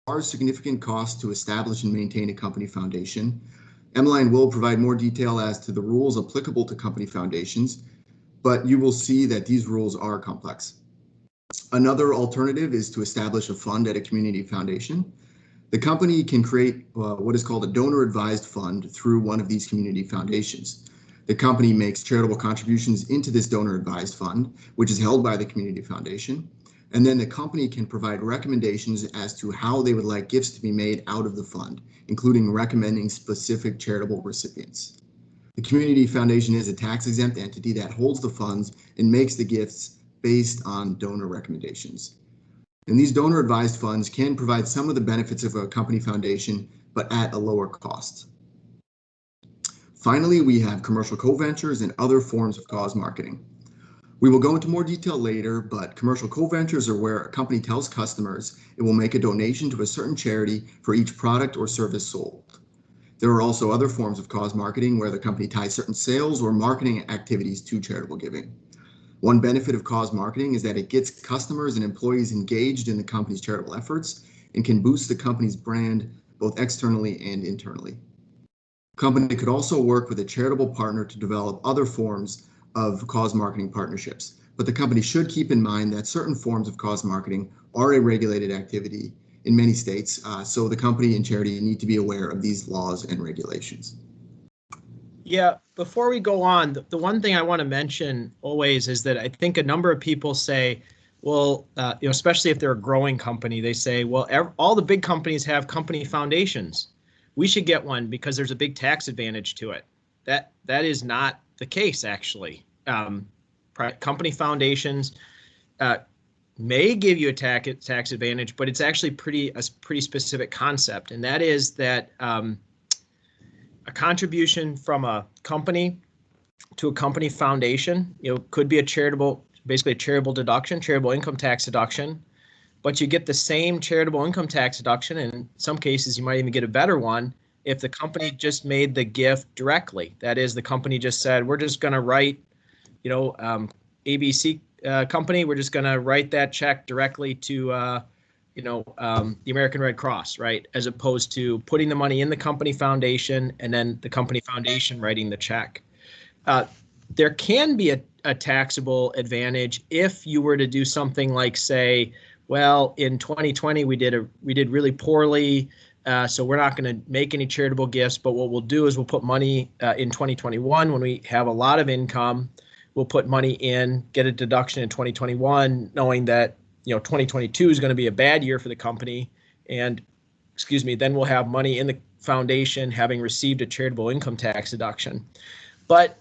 are significant costs to establish and maintain a company foundation. Emmeline will provide more detail as to the rules applicable to company foundations, but you will see that these rules are complex. Another alternative is to establish a fund at a community foundation. The company can create what is called a donor-advised fund through one of these community foundations. The company makes charitable contributions into this donor-advised fund, which is held by the community foundation, and then the company can provide recommendations as to how they would like gifts to be made out of the fund, including recommending specific charitable recipients. The community foundation is a tax-exempt entity that holds the funds and makes the gifts based on donor recommendations. And these donor-advised funds can provide some of the benefits of a company foundation, but at a lower cost. Finally, we have commercial co-ventures and other forms of cause marketing. We will go into more detail later, but commercial co-ventures are where a company tells customers it will make a donation to a certain charity for each product or service sold. There are also other forms of cause marketing where the company ties certain sales or marketing activities to charitable giving. One benefit of cause marketing is that it gets customers and employees engaged in the company's charitable efforts and can boost the company's brand both externally and internally. The company could also work with a charitable partner to develop other forms of cause marketing partnerships, but the company should keep in mind that certain forms of cause marketing are a regulated activity in many states, so the company and charity need to be aware of these laws and regulations. Yeah, before we go on, the one thing I want to mention always is that I think a number of people say, well, especially if they're a growing company, they say, well, all the big companies have company foundations. We should get one because there's a big tax advantage to it. That is not the case, actually. Company foundations may give you a tax advantage, but it's actually a pretty specific concept, and that is that a contribution from a company to a company foundation, could be basically a charitable deduction, charitable income tax deduction, but you get the same charitable income tax deduction, and in some cases you might even get a better one if the company just made the gift directly. That is, the company just said, we're just going to write, ABC company, we're just going to write that check directly to the American Red Cross, right? As opposed to putting the money in the company foundation and then the company foundation writing the check. There can be a taxable advantage if you were to do something like, say, well, in 2020 we did really poorly, so we're not going to make any charitable gifts. But what we'll do is we'll put money in 2021 when we have a lot of income. We'll put money in, get a deduction in 2021, knowing that 2022 is going to be a bad year for the company, and then we'll have money in the foundation having received a charitable income tax deduction. But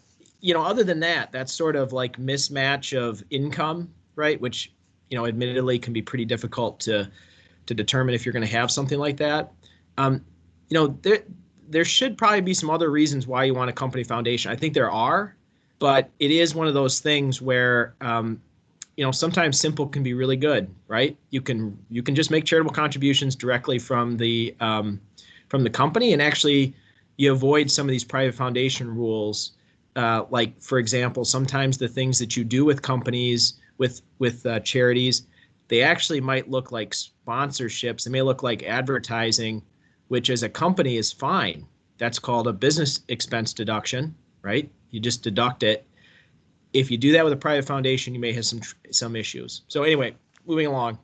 other than that, that's sort of like mismatch of income, right? Which admittedly can be pretty difficult to determine if you're going to have something like that. There should probably be some other reasons why you want a company foundation. I think there are, but it is one of those things where sometimes simple can be really good, right? You can just make charitable contributions directly from the company, and actually you avoid some of these private foundation rules. Like, for example, sometimes the things that you do with companies, with charities, they actually might look like sponsorships. They may look like advertising, which as a company is fine. That's called a business expense deduction, right? You just deduct it. If you do that with a private foundation, you may have some issues. So anyway, moving along.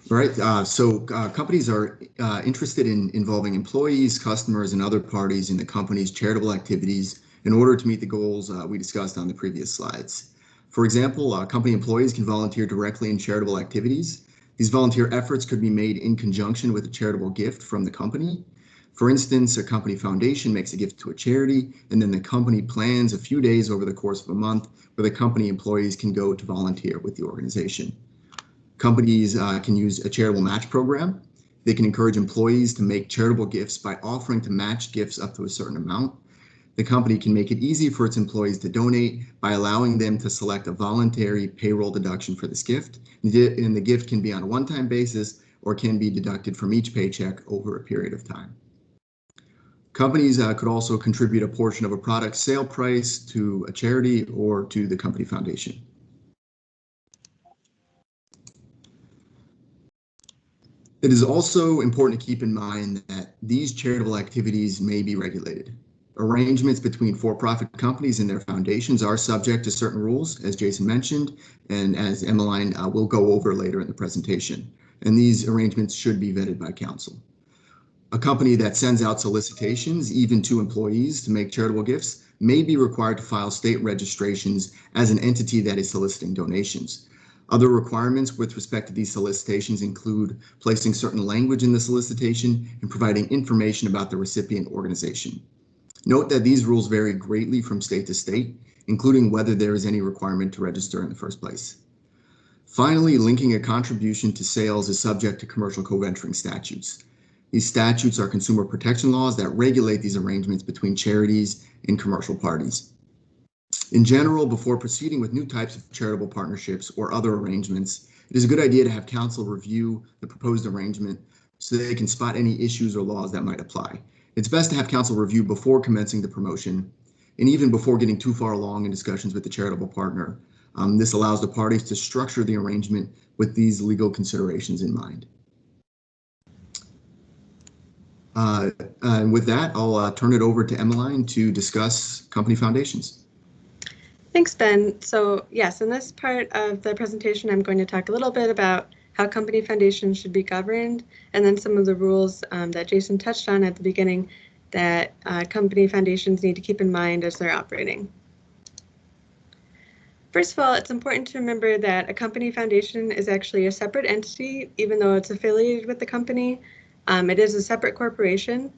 All right, so companies are interested in involving employees, customers, and other parties in the company's charitable activities in order to meet the goals we discussed on the previous slides. For example, company employees can volunteer directly in charitable activities. These volunteer efforts could be made in conjunction with a charitable gift from the company. For instance, a company foundation makes a gift to a charity, and then the company plans a few days over the course of a month where the company employees can go to volunteer with the organization. Companies can use a charitable match program. They can encourage employees to make charitable gifts by offering to match gifts up to a certain amount. The company can make it easy for its employees to donate by allowing them to select a voluntary payroll deduction for this gift. And the gift can be on a one-time basis or can be deducted from each paycheck over a period of time. Companies could also contribute a portion of a product sale price to a charity or to the company foundation. It is also important to keep in mind that these charitable activities may be regulated. Arrangements between for-profit companies and their foundations are subject to certain rules, as Jason mentioned, and as Emmeline will go over later in the presentation. And these arrangements should be vetted by counsel. A company that sends out solicitations, even to employees, to make charitable gifts may be required to file state registrations as an entity that is soliciting donations. Other requirements with respect to these solicitations include placing certain language in the solicitation and providing information about the recipient organization. Note that these rules vary greatly from state to state, including whether there is any requirement to register in the first place. Finally, linking a contribution to sales is subject to commercial co-venturing statutes. These statutes are consumer protection laws that regulate these arrangements between charities and commercial parties. In general, before proceeding with new types of charitable partnerships or other arrangements, it is a good idea to have counsel review the proposed arrangement so they can spot any issues or laws that might apply. It's best to have counsel review before commencing the promotion and even before getting too far along in discussions with the charitable partner. This allows the parties to structure the arrangement with these legal considerations in mind. And with that, I'll turn it over to Emmeline to discuss company foundations. Thanks, Ben. So yes, in this part of the presentation, I'm going to talk a little bit about how company foundations should be governed, and then some of the rules that Jason touched on at the beginning that company foundations need to keep in mind as they're operating. First of all, it's important to remember that a company foundation is actually a separate entity, even though it's affiliated with the company. It is a separate corporation.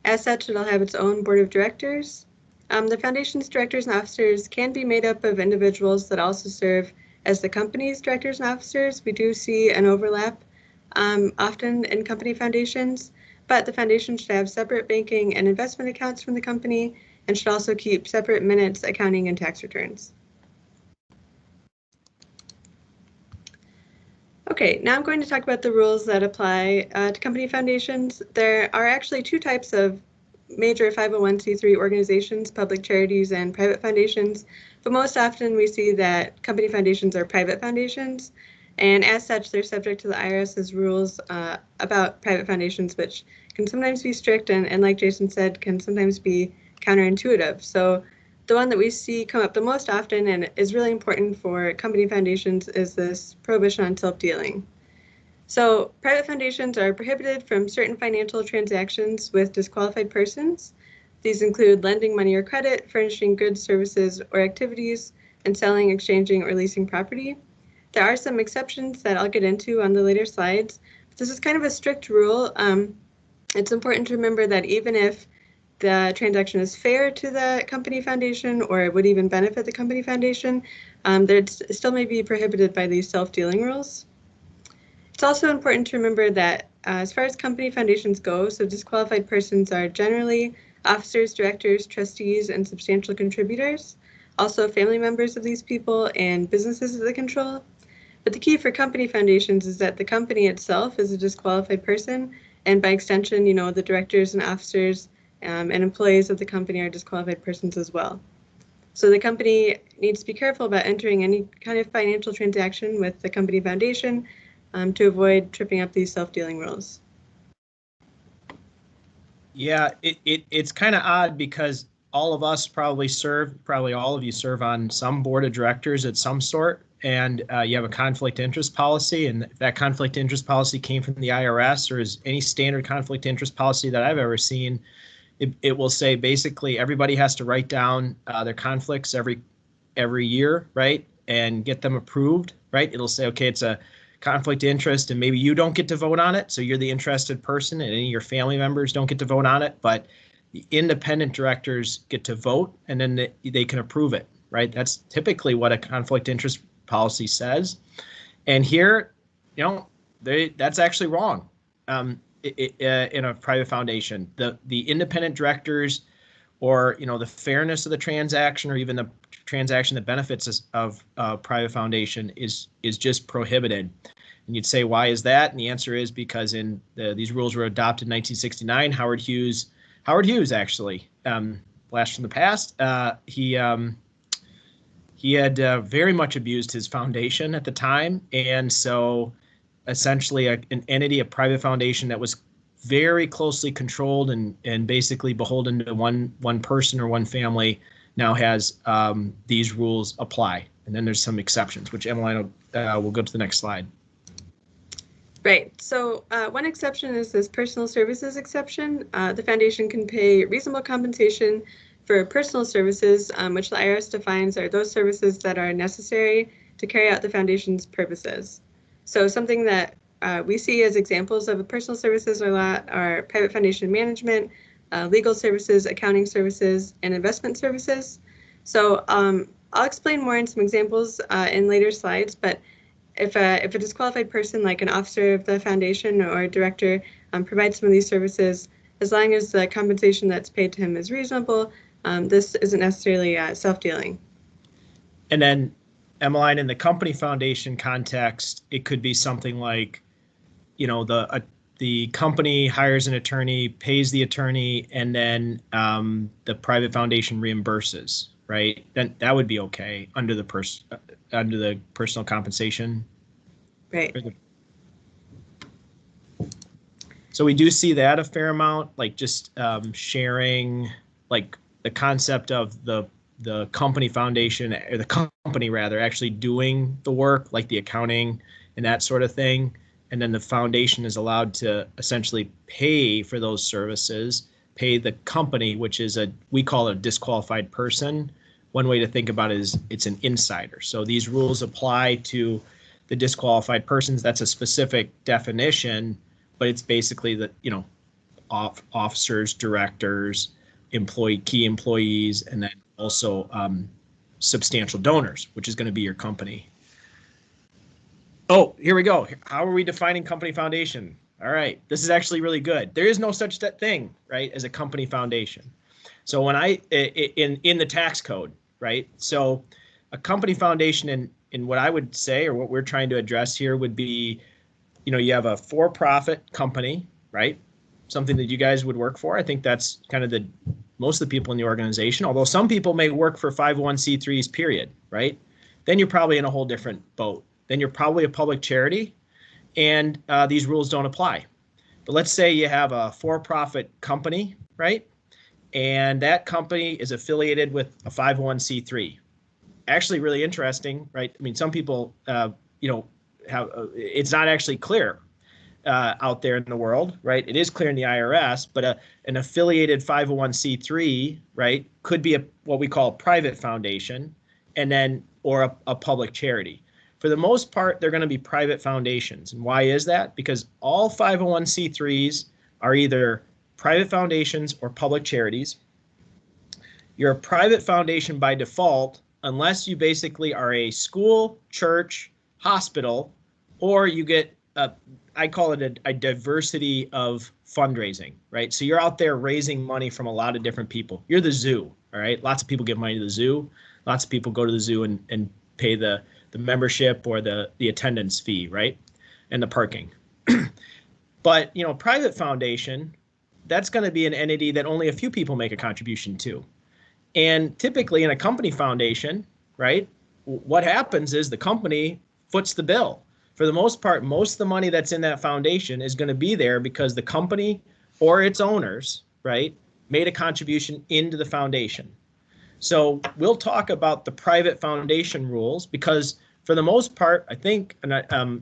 As such, it'll have its own board of directors. The foundation's directors and officers can be made up of individuals that also serve as the company's directors and officers. We do see an overlap often in company foundations, but the foundation should have separate banking and investment accounts from the company and should also keep separate minutes, accounting, and tax returns. Okay, now I'm going to talk about the rules that apply to company foundations. There are actually two types of major 501c3 organizations, public charities and private foundations, but most often we see that company foundations are private foundations, and as such they're subject to the IRS's rules about private foundations, which can sometimes be strict and like Jason said, can sometimes be counterintuitive. So the one that we see come up the most often and is really important for company foundations is this prohibition on self-dealing. So private foundations are prohibited from certain financial transactions with disqualified persons. These include lending money or credit, furnishing goods, services, or activities, and selling, exchanging, or leasing property. There are some exceptions that I'll get into on the later slides. This is kind of a strict rule. It's important to remember that even if the transaction is fair to the company foundation or it would even benefit the company foundation, it still may be prohibited by these self-dealing rules. It's also important to remember that as far as company foundations go, so disqualified persons are generally officers, directors, trustees, and substantial contributors, also family members of these people and businesses that they control. But the key for company foundations is that the company itself is a disqualified person, and by extension, you know, the directors and officers and employees of the company are disqualified persons as well. So the company needs to be careful about entering any kind of financial transaction with the company foundation to avoid tripping up these self-dealing rules. Yeah, it's kind of odd because all of us probably all of you serve on some board of directors at some sort, and you have a conflict interest policy, and if that conflict interest policy came from the IRS or is any standard conflict interest policy that I've ever seen, it will say basically everybody has to write down their conflicts every year, right, and get them approved, right? It'll say, okay, it's a conflict of interest, and maybe you don't get to vote on it, so you're the interested person, and any of your family members don't get to vote on it, but the independent directors get to vote, and then they can approve it, right? That's typically what a conflict interest policy says. And here, you know, that's actually wrong. In a private foundation, the independent directors, or you know, the fairness of the transaction, or even the transaction that benefits us of private foundation is just prohibited. And you'd say, why is that? And the answer is because these rules were adopted in 1969. Howard Hughes actually, blast from the past. He had very much abused his foundation at the time, and so essentially an entity, a private foundation that was very closely controlled and basically beholden to one person or one family, now has these rules apply. And then there's some exceptions, which Emmeline will go to the next slide. Right. So one exception is this personal services exception. The foundation can pay reasonable compensation for personal services, which the IRS defines are those services that are necessary to carry out the foundation's purposes. So something that we see as examples of personal services a lot are private foundation management, legal services, accounting services, and investment services. So I'll explain more in some examples in later slides, but if a disqualified person, like an officer of the foundation or director, provides some of these services, as long as the compensation that's paid to him is reasonable, this isn't necessarily self-dealing. And then, Emmeline, in the company foundation context, it could be something like, you know, the company hires an attorney, pays the attorney, and then the private foundation reimburses, right? Then that would be okay under the personal compensation. Right. So we do see that a fair amount, like just sharing, like the concept of the company foundation, or the company rather, actually doing the work, like the accounting and that sort of thing. And then the foundation is allowed to essentially pay for those services, pay the company, which is we call it a disqualified person. One way to think about it is it's an insider. So these rules apply to the disqualified persons. That's a specific definition, but it's basically the, you know, officers, directors, key employees, and then also substantial donors, which is going to be your company. Oh, here we go. How are we defining company foundation? All right, this is actually really good. There is no such thing, right, as a company foundation. So when in the tax code, right? So a company foundation in what I would say, or what we're trying to address here, would be, you know, you have a for-profit company, right? Something that you guys would work for. I think that's kind of most of the people in the organization, although some people may work for 501c3s, period, right? Then you're probably in a whole different boat. Then you're probably a public charity, and these rules don't apply. But let's say you have a for-profit company, right? And that company is affiliated with a 501c3. Actually, really interesting, right? I mean, some people, you know, have it's not actually clear out there in the world, right? It is clear in the IRS, but an affiliated 501c3, right, could be what we call a private foundation, and then or a public charity. For the most part, they're going to be private foundations. And why is that? Because all 501c3s are either private foundations or public charities. You're a private foundation by default, unless you basically are a school, church, hospital, or you get I call it a diversity of fundraising, right? So you're out there raising money from a lot of different people. You're the zoo, all right? Lots of people give money to the zoo. Lots of people go to the zoo and pay the membership or the attendance fee, right? And the parking. But, you know, private foundation, that's going to be an entity that only a few people make a contribution to. And typically in a company foundation, right, what happens is the company foots the bill. For the most part, most of the money that's in that foundation is going to be there because the company or its owners, right, made a contribution into the foundation. So we'll talk about the private foundation rules because for the most part, I think, and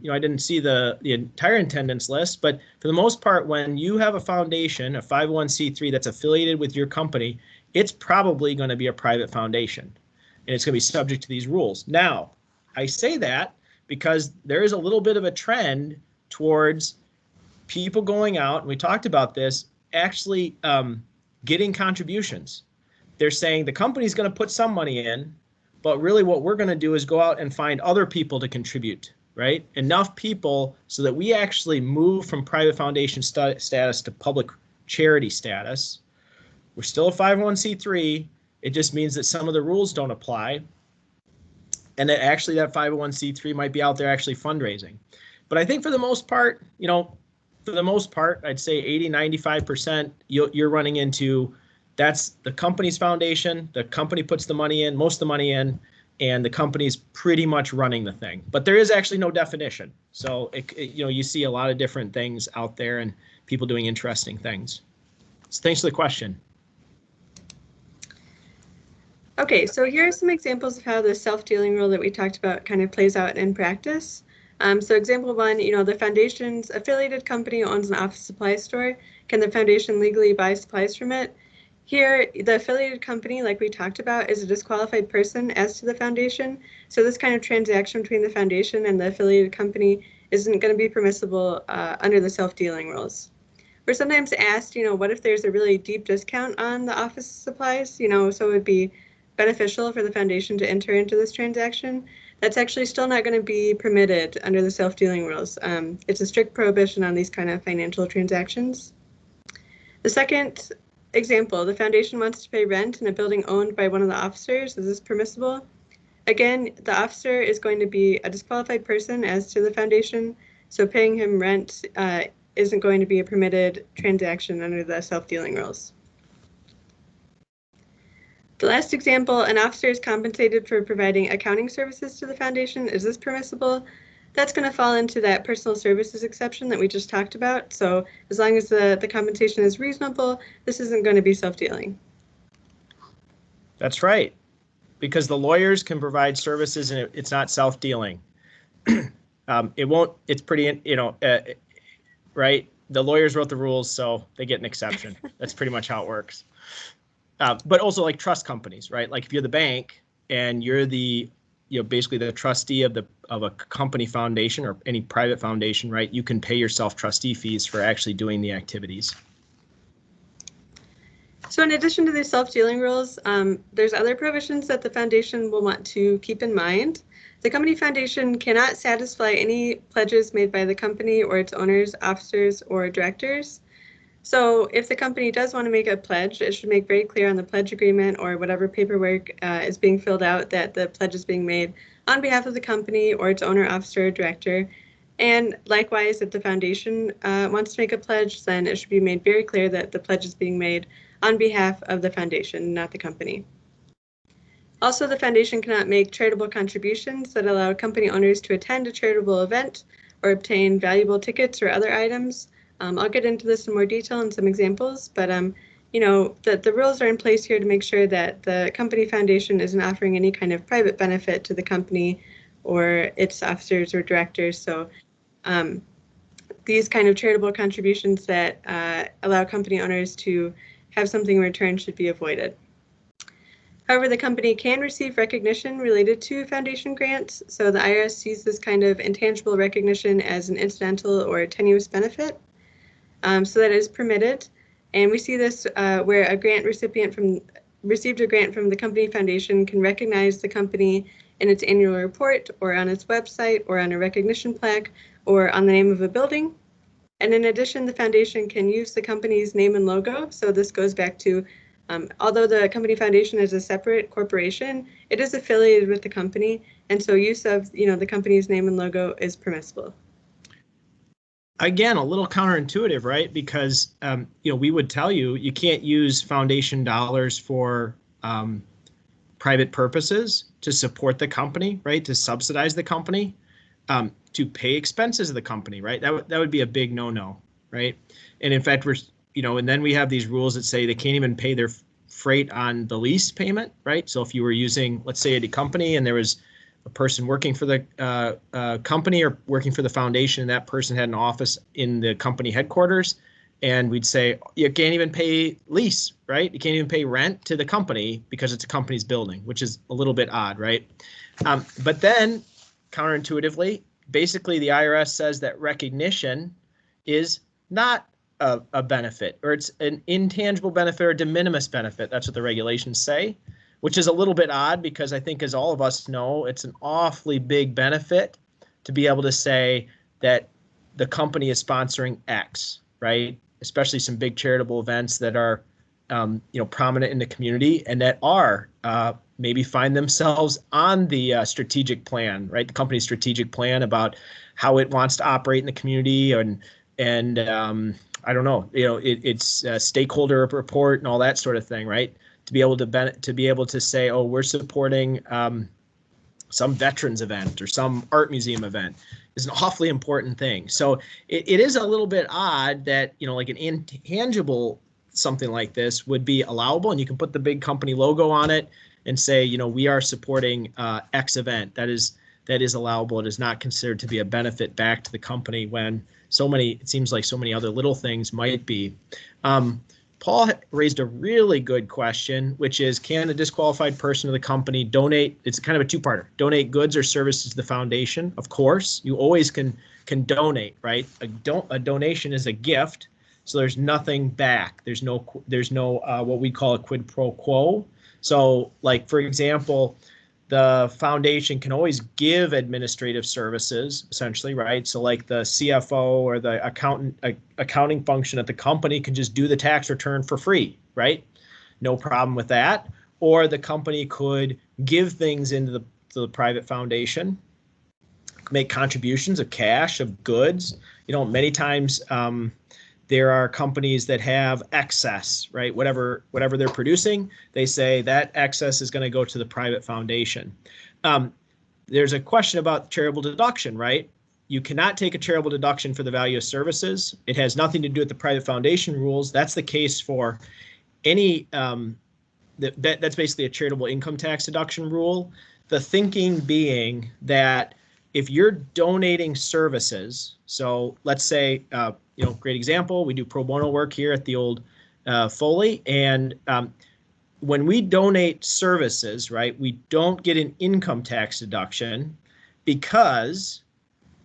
you know, I didn't see the entire attendance list, but for the most part, when you have a foundation, a 501c3 that's affiliated with your company, it's probably going to be a private foundation, and it's going to be subject to these rules. Now, I say that because there is a little bit of a trend towards people going out, and we talked about this, actually getting contributions. They're saying the company's going to put some money in, but really what we're going to do is go out and find other people to contribute, right? Enough people so that we actually move from private foundation status to public charity status. We're still a 501c3. It just means that some of the rules don't apply. And that actually that 501c3 might be out there actually fundraising. But I think for the most part, you know, for the most part, I'd say 80-95% you're running into, that's the company's foundation. The company puts the money in, most of the money in, and the company's pretty much running the thing. But there is actually no definition. So you see a lot of different things out there and people doing interesting things. So thanks for the question. Okay, so here are some examples of how the self-dealing rule that we talked about kind of plays out in practice. So example one, the foundation's affiliated company owns an office supply store. Can the foundation legally buy supplies from it? Here, the affiliated company, like we talked about, is a disqualified person as to the foundation. So this kind of transaction between the foundation and the affiliated company isn't going to be permissible under the self-dealing rules. We're sometimes asked, what if there's a really deep discount on the office supplies, so it would be beneficial for the foundation to enter into this transaction. That's actually still not going to be permitted under the self-dealing rules. It's a strict prohibition on these kind of financial transactions. The second example, the foundation wants to pay rent in a building owned by one of the officers. Is this permissible? Again, the officer is going to be a disqualified person as to the foundation, so paying him rent isn't going to be a permitted transaction under the self-dealing rules. The last example, an officer is compensated for providing accounting services to the foundation. Is this permissible? That's going to fall into that personal services exception that we just talked about. So as long as the compensation is reasonable, this isn't going to be self-dealing. That's right, because the lawyers can provide services and it's not self-dealing. It's pretty, right? The lawyers wrote the rules, so they get an exception. That's pretty much how it works. But also like trust companies, right? Like if you're the bank and you're basically the trustee of a company foundation or any private foundation, right? You can pay yourself trustee fees for actually doing the activities. So in addition to the self-dealing rules, there's other provisions that the foundation will want to keep in mind. The company foundation cannot satisfy any pledges made by the company or its owners, officers, or directors. So if the company does want to make a pledge, it should make very clear on the pledge agreement or whatever paperwork is being filled out that the pledge is being made on behalf of the company or its owner, officer, or director. And likewise, if the foundation wants to make a pledge, then it should be made very clear that the pledge is being made on behalf of the foundation, not the company. Also, the foundation cannot make charitable contributions that allow company owners to attend a charitable event or obtain valuable tickets or other items. I'll get into this in more detail in some examples, but the rules are in place here to make sure that the company foundation isn't offering any kind of private benefit to the company or its officers or directors. So these kind of charitable contributions that allow company owners to have something in return should be avoided. However, the company can receive recognition related to foundation grants. So the IRS sees this kind of intangible recognition as an incidental or tenuous benefit. So that is permitted. And we see this where a grant recipient received a grant from the company foundation can recognize the company in its annual report or on its website or on a recognition plaque or on the name of a building. And in addition, the foundation can use the company's name and logo. So this goes back to, although the company foundation is a separate corporation, it is affiliated with the company. And so use of the company's name and logo is permissible. Again, a little counterintuitive, right? Because, we would tell you, you can't use foundation dollars for private purposes to support the company, right? To subsidize the company, to pay expenses of the company, right? That would be a big no-no, right? And in fact, and then we have these rules that say they can't even pay their freight on the lease payment, right? So if you were using, let's say, a company and there was a person working for the company or working for the foundation, and that person had an office in the company headquarters, and we'd say, you can't even pay lease, right? You can't even pay rent to the company because it's a company's building, which is a little bit odd, right? But then, counterintuitively, basically the IRS says that recognition is not a benefit, or it's an intangible benefit or de minimis benefit. That's what the regulations say, which is a little bit odd because I think, as all of us know, it's an awfully big benefit to be able to say that the company is sponsoring X, right? Especially some big charitable events that are, prominent in the community and that are maybe find themselves on the strategic plan, right? The company's strategic plan about how it wants to operate in the community and I don't know, it's a stakeholder report and all that sort of thing, right? To be able to say, oh, we're supporting some veterans event or some art museum event is an awfully important thing. So it is a little bit odd that, like an intangible something like this would be allowable, and you can put the big company logo on it and say, we are supporting X event. That is allowable. It is not considered to be a benefit back to the company when it seems like so many other little things might be. Paul raised a really good question, which is, can a disqualified person of the company donate? It's kind of a two-parter. Donate goods or services to the foundation. Of course, you always can donate, right? A donation is a gift, so there's nothing back. There's no what we call a quid pro quo. So, like, for example, the foundation can always give administrative services, essentially, right? So like the CFO or the accounting function at the company can just do the tax return for free, right? No problem with that. Or the company could give things into the private foundation, make contributions of cash, of goods. Many times there are companies that have excess, right? Whatever they're producing, they say that excess is going to go to the private foundation. There's a question about charitable deduction, right? You cannot take a charitable deduction for the value of services. It has nothing to do with the private foundation rules. That's the case for any, that's basically a charitable income tax deduction rule. The thinking being that if you're donating services, so let's say, great example, we do pro bono work here at the old Foley, and when we donate services, right, we don't get an income tax deduction because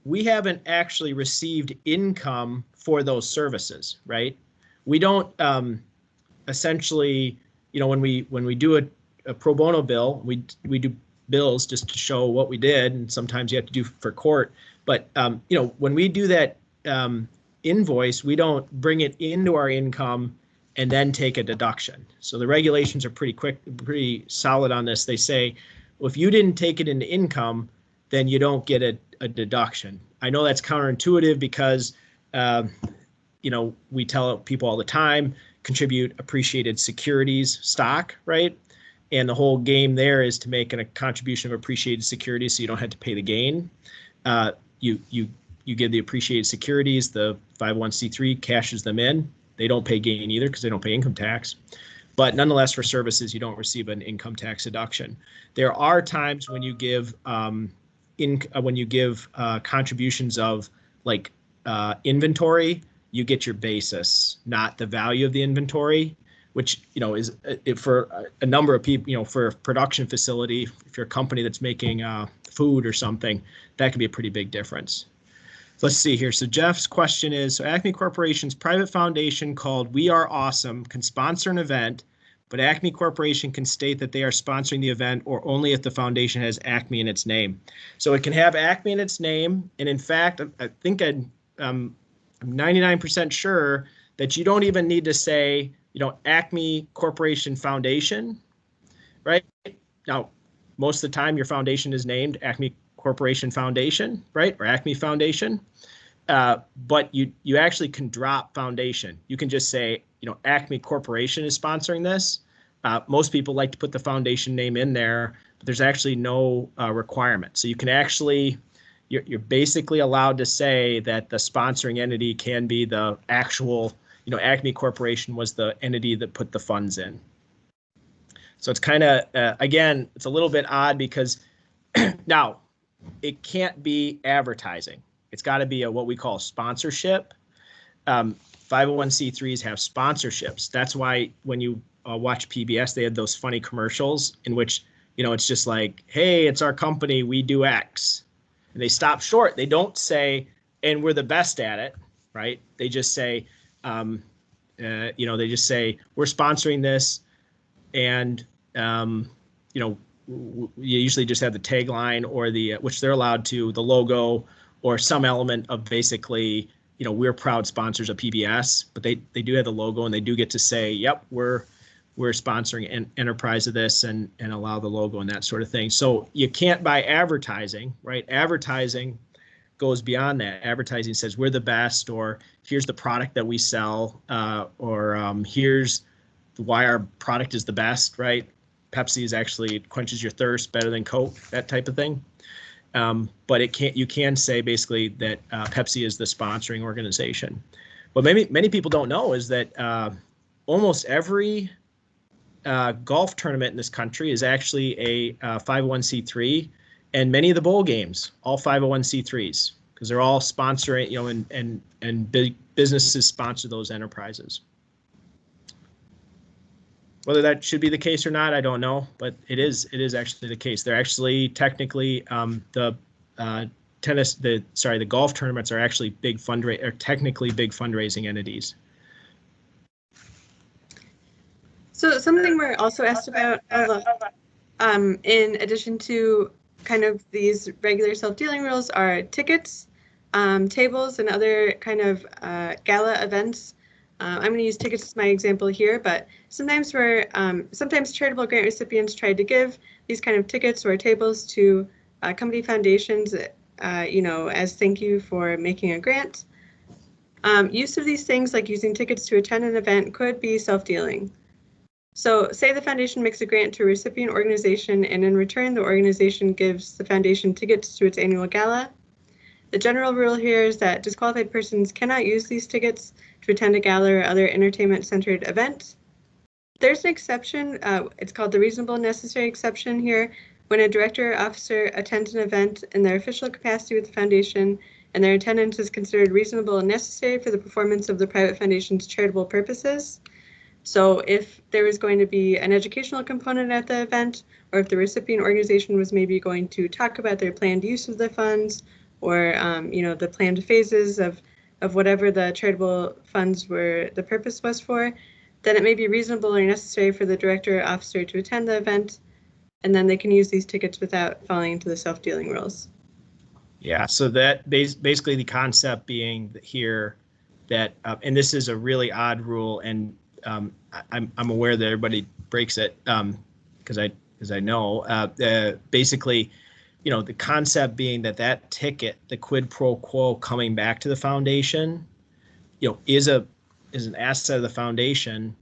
we haven't actually received income for those services, right? We don't essentially, when we do a pro bono bill, we do bills just to show what we did, and sometimes you have to do for court. But when we do that invoice, we don't bring it into our income and then take a deduction. So the regulations are pretty solid on this. They say, well, if you didn't take it into income, then you don't get a deduction. I know that's counterintuitive because we tell people all the time, contribute appreciated securities stock, right? And the whole game there is to make a contribution of appreciated securities so you don't have to pay the gain. You give the appreciated securities, the 501c3 cashes them in. They don't pay gain either because they don't pay income tax. But nonetheless, for services, you don't receive an income tax deduction. There are times when you give contributions of like inventory, you get your basis, not the value of the inventory, which is for a number of people, for a production facility, if you're a company that's making food or something, that could be a pretty big difference. Let's see here. So Jeff's question is, so Acme Corporation's private foundation called We Are Awesome can sponsor an event, but Acme Corporation can state that they are sponsoring the event or only if the foundation has Acme in its name. So it can have Acme in its name. And in fact, I think I'm 99% sure that you don't even need to say, Acme Corporation Foundation, right? Now, most of the time your foundation is named Acme Corporation Foundation, right? Or Acme Foundation. But you actually can drop foundation. You can just say, Acme Corporation is sponsoring this. Most people like to put the foundation name in there, but there's actually no requirement. So you can actually, you're basically allowed to say that the sponsoring entity can be the actual, Acme Corporation was the entity that put the funds in. So it's kind of, again, it's a little bit odd because now it can't be advertising. It's got to be what we call sponsorship. 501c3s have sponsorships. That's why when you watch PBS, they had those funny commercials in which, it's just like, hey, it's our company, we do X. And they stop short. They don't say, and we're the best at it, right? They just say, they just say, we're sponsoring this. And, you usually just have the tagline or which they're allowed to, the logo or some element of basically, we're proud sponsors of PBS, but they do have the logo and they do get to say, yep, we're sponsoring an enterprise of this and allow the logo and that sort of thing. So you can't buy advertising, right? Advertising goes beyond that. Advertising says we're the best, or here's the product that we sell, or here's why our product is the best, right? Pepsi is actually quenches your thirst better than Coke, that type of thing. But you can say basically that Pepsi is the sponsoring organization. What many people don't know is that almost every golf tournament in this country is actually a 501c3, and many of the bowl games, all 501c3s, because they're all sponsoring, and big businesses sponsor those enterprises. Whether that should be the case or not, I don't know, but it is actually the case. They're actually technically the golf tournaments are actually technically big fundraising entities. So something we're also asked about in addition to kind of these regular self-dealing rules are tickets, tables, and other kind of gala events. I'm going to use tickets as my example here, but sometimes charitable grant recipients try to give these kind of tickets or tables to company foundations, as thank you for making a grant. Use of these things, like using tickets to attend an event, could be self-dealing. So say the foundation makes a grant to a recipient organization, and in return, the organization gives the foundation tickets to its annual gala. The general rule here is that disqualified persons cannot use these tickets to attend a gala or other entertainment-centered event. There's an exception. It's called the reasonable necessary exception here. When a director or officer attends an event in their official capacity with the foundation and their attendance is considered reasonable and necessary for the performance of the private foundation's charitable purposes. So if there was going to be an educational component at the event, or if the recipient organization was maybe going to talk about their planned use of the funds, or the planned phases of whatever the charitable funds were, the purpose was for, then it may be reasonable or necessary for the director or officer to attend the event, and then they can use these tickets without falling into the self-dealing rules. Yeah, so that basically the concept being here that, and this is a really odd rule, and I'm aware that everybody breaks it because I know basically. The concept being that ticket, the quid pro quo coming back to the foundation, is an asset of the foundation.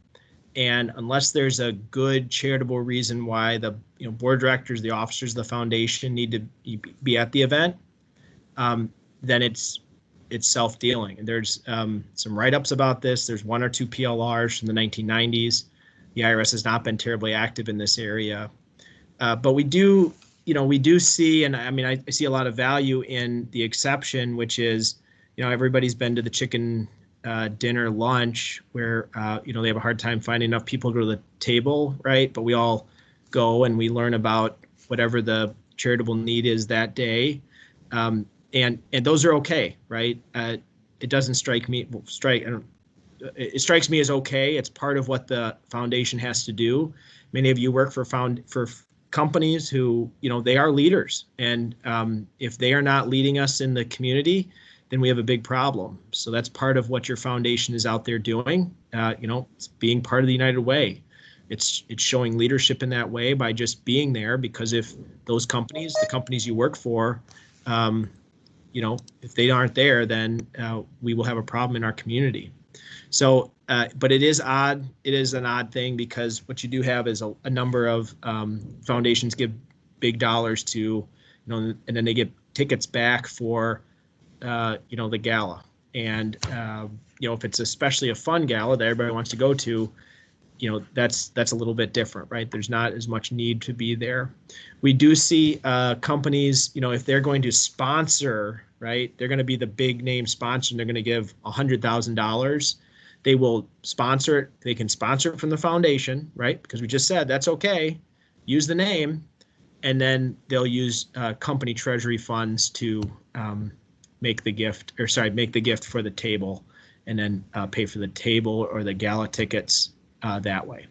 And unless there's a good charitable reason why the board of directors, the officers of the foundation need to be at the event, then it's self-dealing. And there's some write-ups about this. There's 1 or 2 PLRs from the 1990s. The IRS has not been terribly active in this area, but we do see, and I see a lot of value in the exception, which is, everybody's been to the chicken dinner lunch where, they have a hard time finding enough people to go to the table, right? But we all go and we learn about whatever the charitable need is that day. And those are okay, right? It doesn't strike me, it strikes me as okay. It's part of what the foundation has to do. Many of you work for companies who, they are leaders, and if they are not leading us in the community, then we have a big problem. So that's part of what your foundation is out there doing. It's being part of the United Way. It's showing leadership in that way by just being there, because if those companies, the companies you work for, if they aren't there, then we will have a problem in our community. So, but it is odd. It is an odd thing, because what you do have is a number of foundations give big dollars to, and then they get tickets back for, the gala. And, if it's especially a fun gala that everybody wants to go to, that's a little bit different, right? There's not as much need to be there. We do see companies, if they're going to sponsor, right, they're going to be the big name sponsor, and they're going to give $100,000. They will sponsor it. They can sponsor it from the foundation, right? Because we just said that's okay. Use the name, and then they'll use company treasury funds to make the gift for the table, and then pay for the table or the gala tickets that way.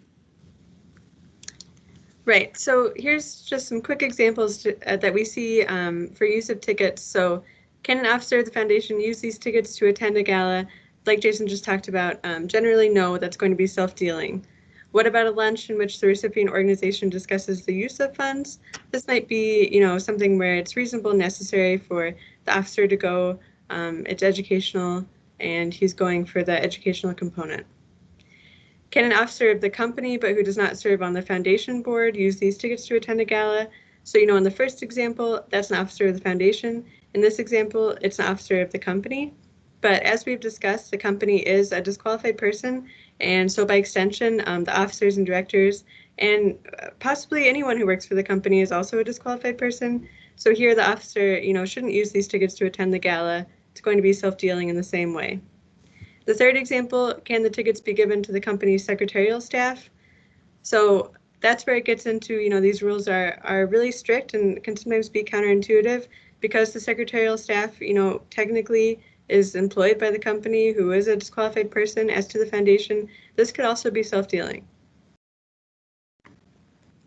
Right. So here's just some quick examples that we see for use of tickets. So can an officer of the foundation use these tickets to attend a gala? Like Jason just talked about, generally no, that's going to be self-dealing. What about a lunch in which the recipient organization discusses the use of funds? This might be, something where it's reasonable and necessary for the officer to go. It's educational, and he's going for the educational component. Can an officer of the company but who does not serve on the foundation board use these tickets to attend a gala? So, in the first example, that's an officer of the foundation. In this example, it's an officer of the company. But as we've discussed, the company is a disqualified person, and so by extension, the officers and directors and possibly anyone who works for the company is also a disqualified person. So here the officer, shouldn't use these tickets to attend the gala. It's going to be self-dealing in the same way. The third example, can the tickets be given to the company's secretarial staff? So that's where it gets into, these rules are really strict and can sometimes be counterintuitive because the secretarial staff, technically is employed by the company who is a disqualified person. As to the foundation, this could also be self-dealing.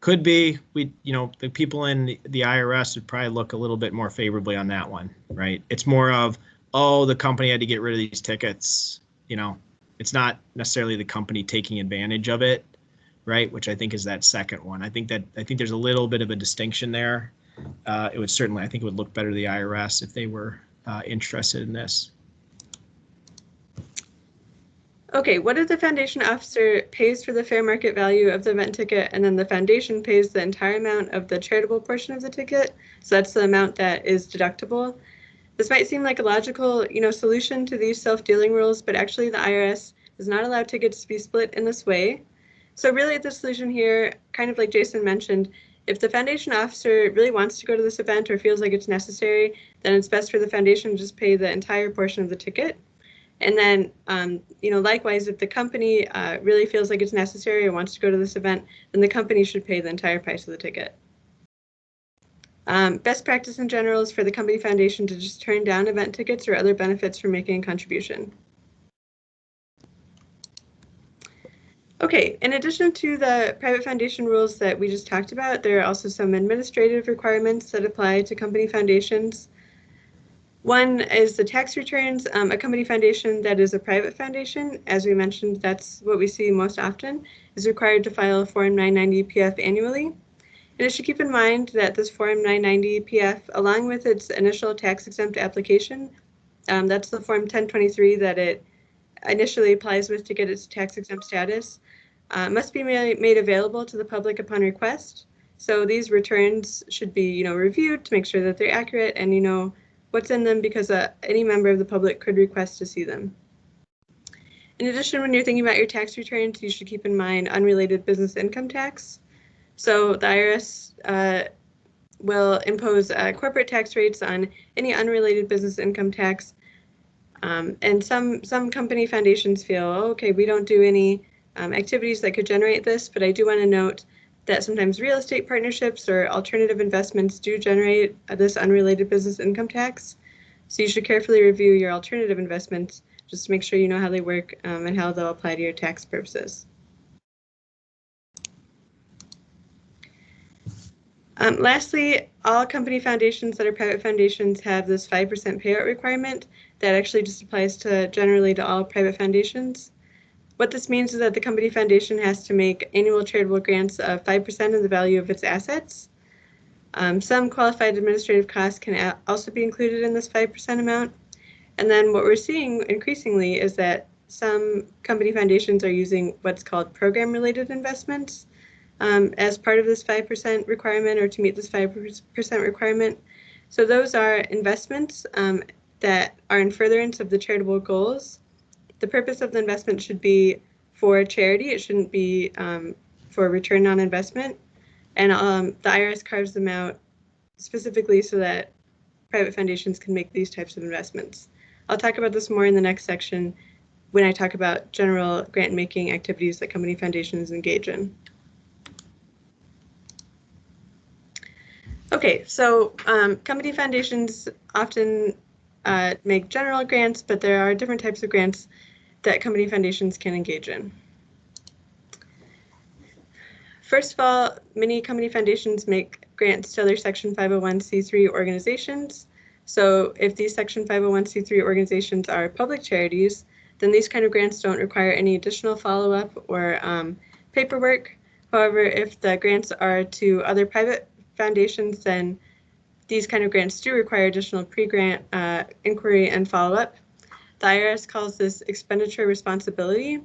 Could be. The people in the IRS would probably look a little bit more favorably on that one, right? It's more of, oh, the company had to get rid of these tickets. It's not necessarily the company taking advantage of it, right? Which I think is that second one. I think there's a little bit of a distinction there. It would certainly, I think it would look better to the IRS if they were interested in this. Okay, what if the foundation officer pays for the fair market value of the event ticket and then the foundation pays the entire amount of the charitable portion of the ticket? So that's the amount that is deductible. This might seem like a logical, solution to these self-dealing rules, but actually the IRS does not allow tickets to be split in this way. So really the solution here, kind of like Jason mentioned, if the foundation officer really wants to go to this event or feels like it's necessary, then it's best for the foundation to just pay the entire portion of the ticket. And then, likewise, if the company really feels like it's necessary or wants to go to this event, then the company should pay the entire price of the ticket. Best practice in general is for the company foundation to just turn down event tickets or other benefits for making a contribution. Okay, in addition to the private foundation rules that we just talked about, there are also some administrative requirements that apply to company foundations. One is the tax returns. A company foundation that is a private foundation, as we mentioned, that's what we see most often, is required to file a Form 990-PF annually. And it should keep in mind that this Form 990-PF, along with its initial tax-exempt application, that's the Form 1023 that it initially applies with to get its tax-exempt status, must be made available to the public upon request. So these returns should be, reviewed to make sure that they're accurate and what's in them, because any member of the public could request to see them. In addition, when you're thinking about your tax returns, you should keep in mind unrelated business income tax. So the IRS will impose corporate tax rates on any unrelated business income tax. And some company foundations feel, okay, we don't do any activities that could generate this, but I do want to note that sometimes real estate partnerships or alternative investments do generate this unrelated business income tax. So you should carefully review your alternative investments just to make sure you know how they work and how they'll apply to your tax purposes. Lastly, all company foundations that are private foundations have this 5% payout requirement that actually just applies generally to all private foundations. What this means is that the company foundation has to make annual charitable grants of 5% of the value of its assets. Some qualified administrative costs can also be included in this 5% amount. And then what we're seeing increasingly is that some company foundations are using what's called program-related investments as part of this 5% requirement, or to meet this 5% requirement. So those are investments that are in furtherance of the charitable goals. The purpose of the investment should be for charity. It shouldn't be for return on investment. And the IRS carves them out specifically so that private foundations can make these types of investments. I'll talk about this more in the next section when I talk about general grant-making activities that company foundations engage in. Okay, so company foundations often make general grants, but there are different types of grants that company foundations can engage in. First of all, many company foundations make grants to other Section 501c3 organizations. So if these Section 501c3 organizations are public charities, then these kind of grants don't require any additional follow-up or paperwork. However, if the grants are to other private foundations, then these kind of grants do require additional pre-grant inquiry and follow-up. The IRS calls this expenditure responsibility,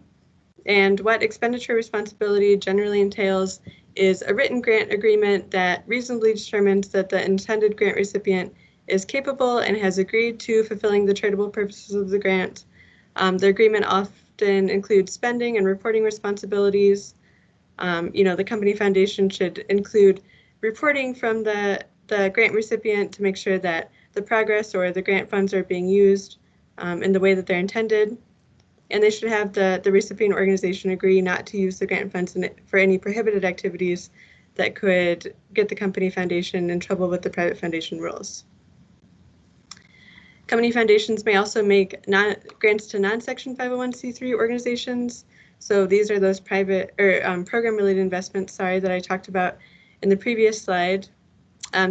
And what expenditure responsibility generally entails is a written grant agreement that reasonably determines that the intended grant recipient is capable and has agreed to fulfilling the charitable purposes of the grant. The agreement often includes spending and reporting responsibilities. The company foundation should include reporting from the grant recipient to make sure that the progress or the grant funds are being used in the way that they're intended. And they should have the recipient organization agree not to use the grant funds for any prohibited activities that could get the company foundation in trouble with the private foundation rules. Company foundations may also make grants to non-Section 501c3 organizations. So these are those private or program-related investments, that I talked about in the previous slide.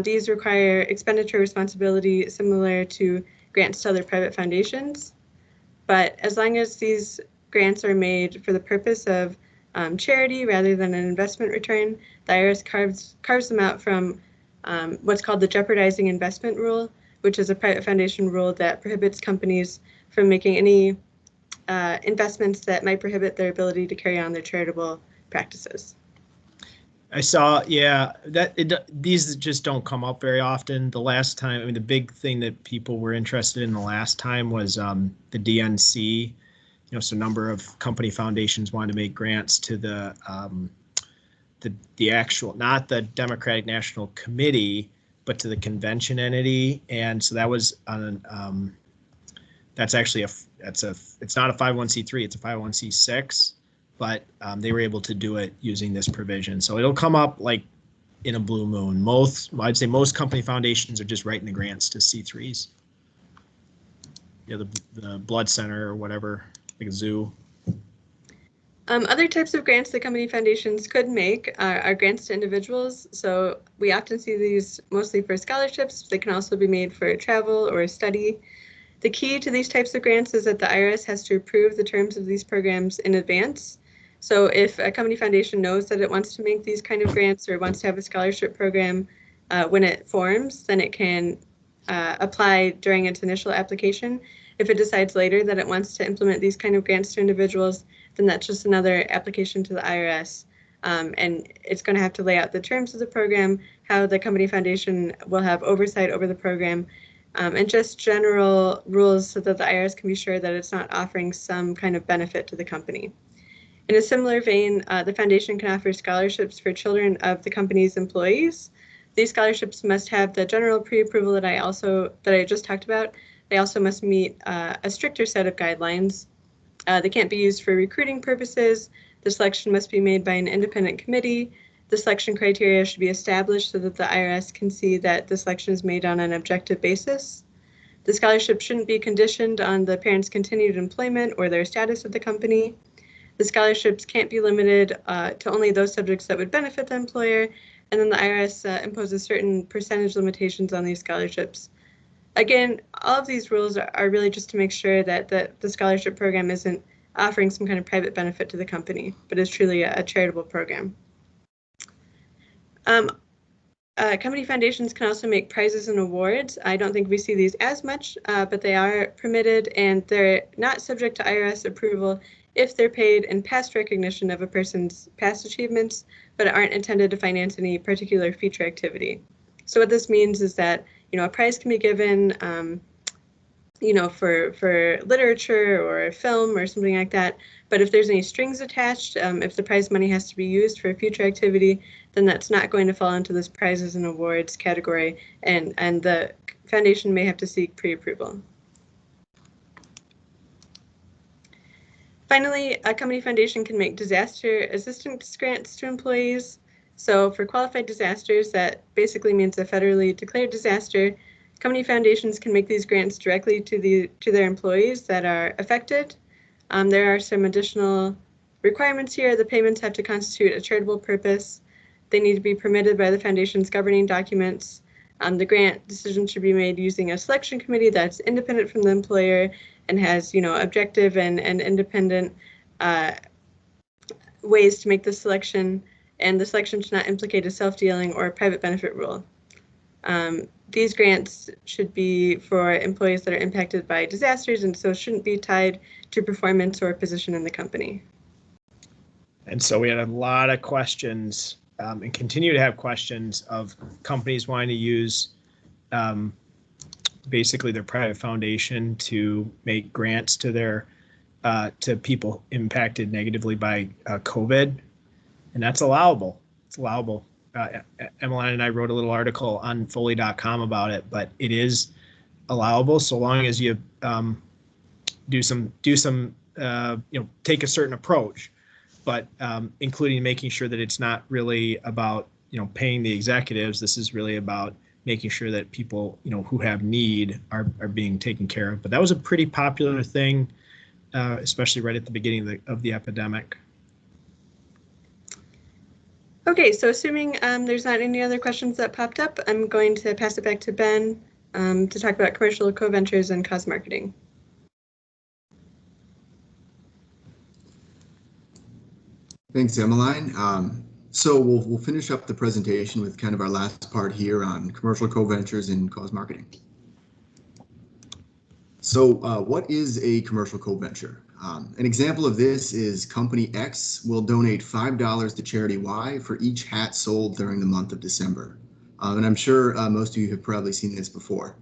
These require expenditure responsibility similar to grants to other private foundations. But as long as these grants are made for the purpose of charity rather than an investment return, the IRS carves them out from what's called the jeopardizing investment rule, which is a private foundation rule that prohibits companies from making any investments that might prohibit their ability to carry on their charitable practices. I saw, yeah, these just don't come up very often. The last time, I mean, the big thing that people were interested in the last time was the DNC. So a number of company foundations wanted to make grants to the actual, not the Democratic National Committee, but to the convention entity. And so that was on that's actually it's not a 501c3, it's a 501c6. But they were able to do it using this provision. So it'll come up like in a blue moon. I'd say most company foundations are just writing the grants to C3s. The blood center or whatever, like a zoo. Other types of grants that company foundations could make are grants to individuals. So we often see these mostly for scholarships. They can also be made for travel or study. The key to these types of grants is that the IRS has to approve the terms of these programs in advance. So if a company foundation knows that it wants to make these kind of grants or wants to have a scholarship program when it forms, then it can apply during its initial application. If it decides later that it wants to implement these kind of grants to individuals, then that's just another application to the IRS. And it's going to have to lay out the terms of the program, how the company foundation will have oversight over the program, and just general rules so that the IRS can be sure that it's not offering some kind of benefit to the company. In a similar vein, the foundation can offer scholarships for children of the company's employees. These scholarships must have the general pre-approval that I just talked about. They also must meet a stricter set of guidelines. They can't be used for recruiting purposes. The selection must be made by an independent committee. The selection criteria should be established so that the IRS can see that the selection is made on an objective basis. The scholarship shouldn't be conditioned on the parent's continued employment or their status at the company. The scholarships can't be limited to only those subjects that would benefit the employer, and then the IRS imposes certain percentage limitations on these scholarships. Again, all of these rules are really just to make sure that the scholarship program isn't offering some kind of private benefit to the company, but is truly a charitable program. Company foundations can also make prizes and awards. I don't think we see these as much, but they are permitted, and they're not subject to IRS approval if they're paid in past recognition of a person's past achievements, but aren't intended to finance any particular future activity. So what this means is that, a prize can be given, for literature or a film or something like that. But if there's any strings attached, if the prize money has to be used for a future activity, then that's not going to fall into this prizes and awards category, and the foundation may have to seek pre-approval. Finally, a company foundation can make disaster assistance grants to employees. So for qualified disasters, that basically means a federally declared disaster. Company foundations can make these grants directly to their employees that are affected. There are some additional requirements here. The payments have to constitute a charitable purpose. They need to be permitted by the foundation's governing documents. The grant decision should be made using a selection committee that's independent from the employer and has, objective and independent ways to make the selection, and the selection should not implicate a self-dealing or a private benefit rule. These grants should be for employees that are impacted by disasters, and so shouldn't be tied to performance or position in the company. And so we had a lot of questions and continue to have questions of companies wanting to use basically their private foundation to make grants to their to people impacted negatively by COVID, and that's allowable. It's allowable. Emmeline and I wrote a little article on Foley.com about it, but it is allowable so long as you do some take a certain approach, but including making sure that it's not really about paying the executives. This is really about making sure that people who have need are being taken care of. But that was a pretty popular thing, especially right at the beginning of the epidemic. Okay, so assuming there's not any other questions that popped up, I'm going to pass it back to Ben to talk about commercial co-ventures and cause marketing. Thanks, Emmeline. So we'll finish up the presentation with kind of our last part here on commercial co-ventures and cause marketing. So what is a commercial co-venture? An example of this is Company X will donate $5 to Charity Y for each hat sold during the month of December. And I'm sure most of you have probably seen this before.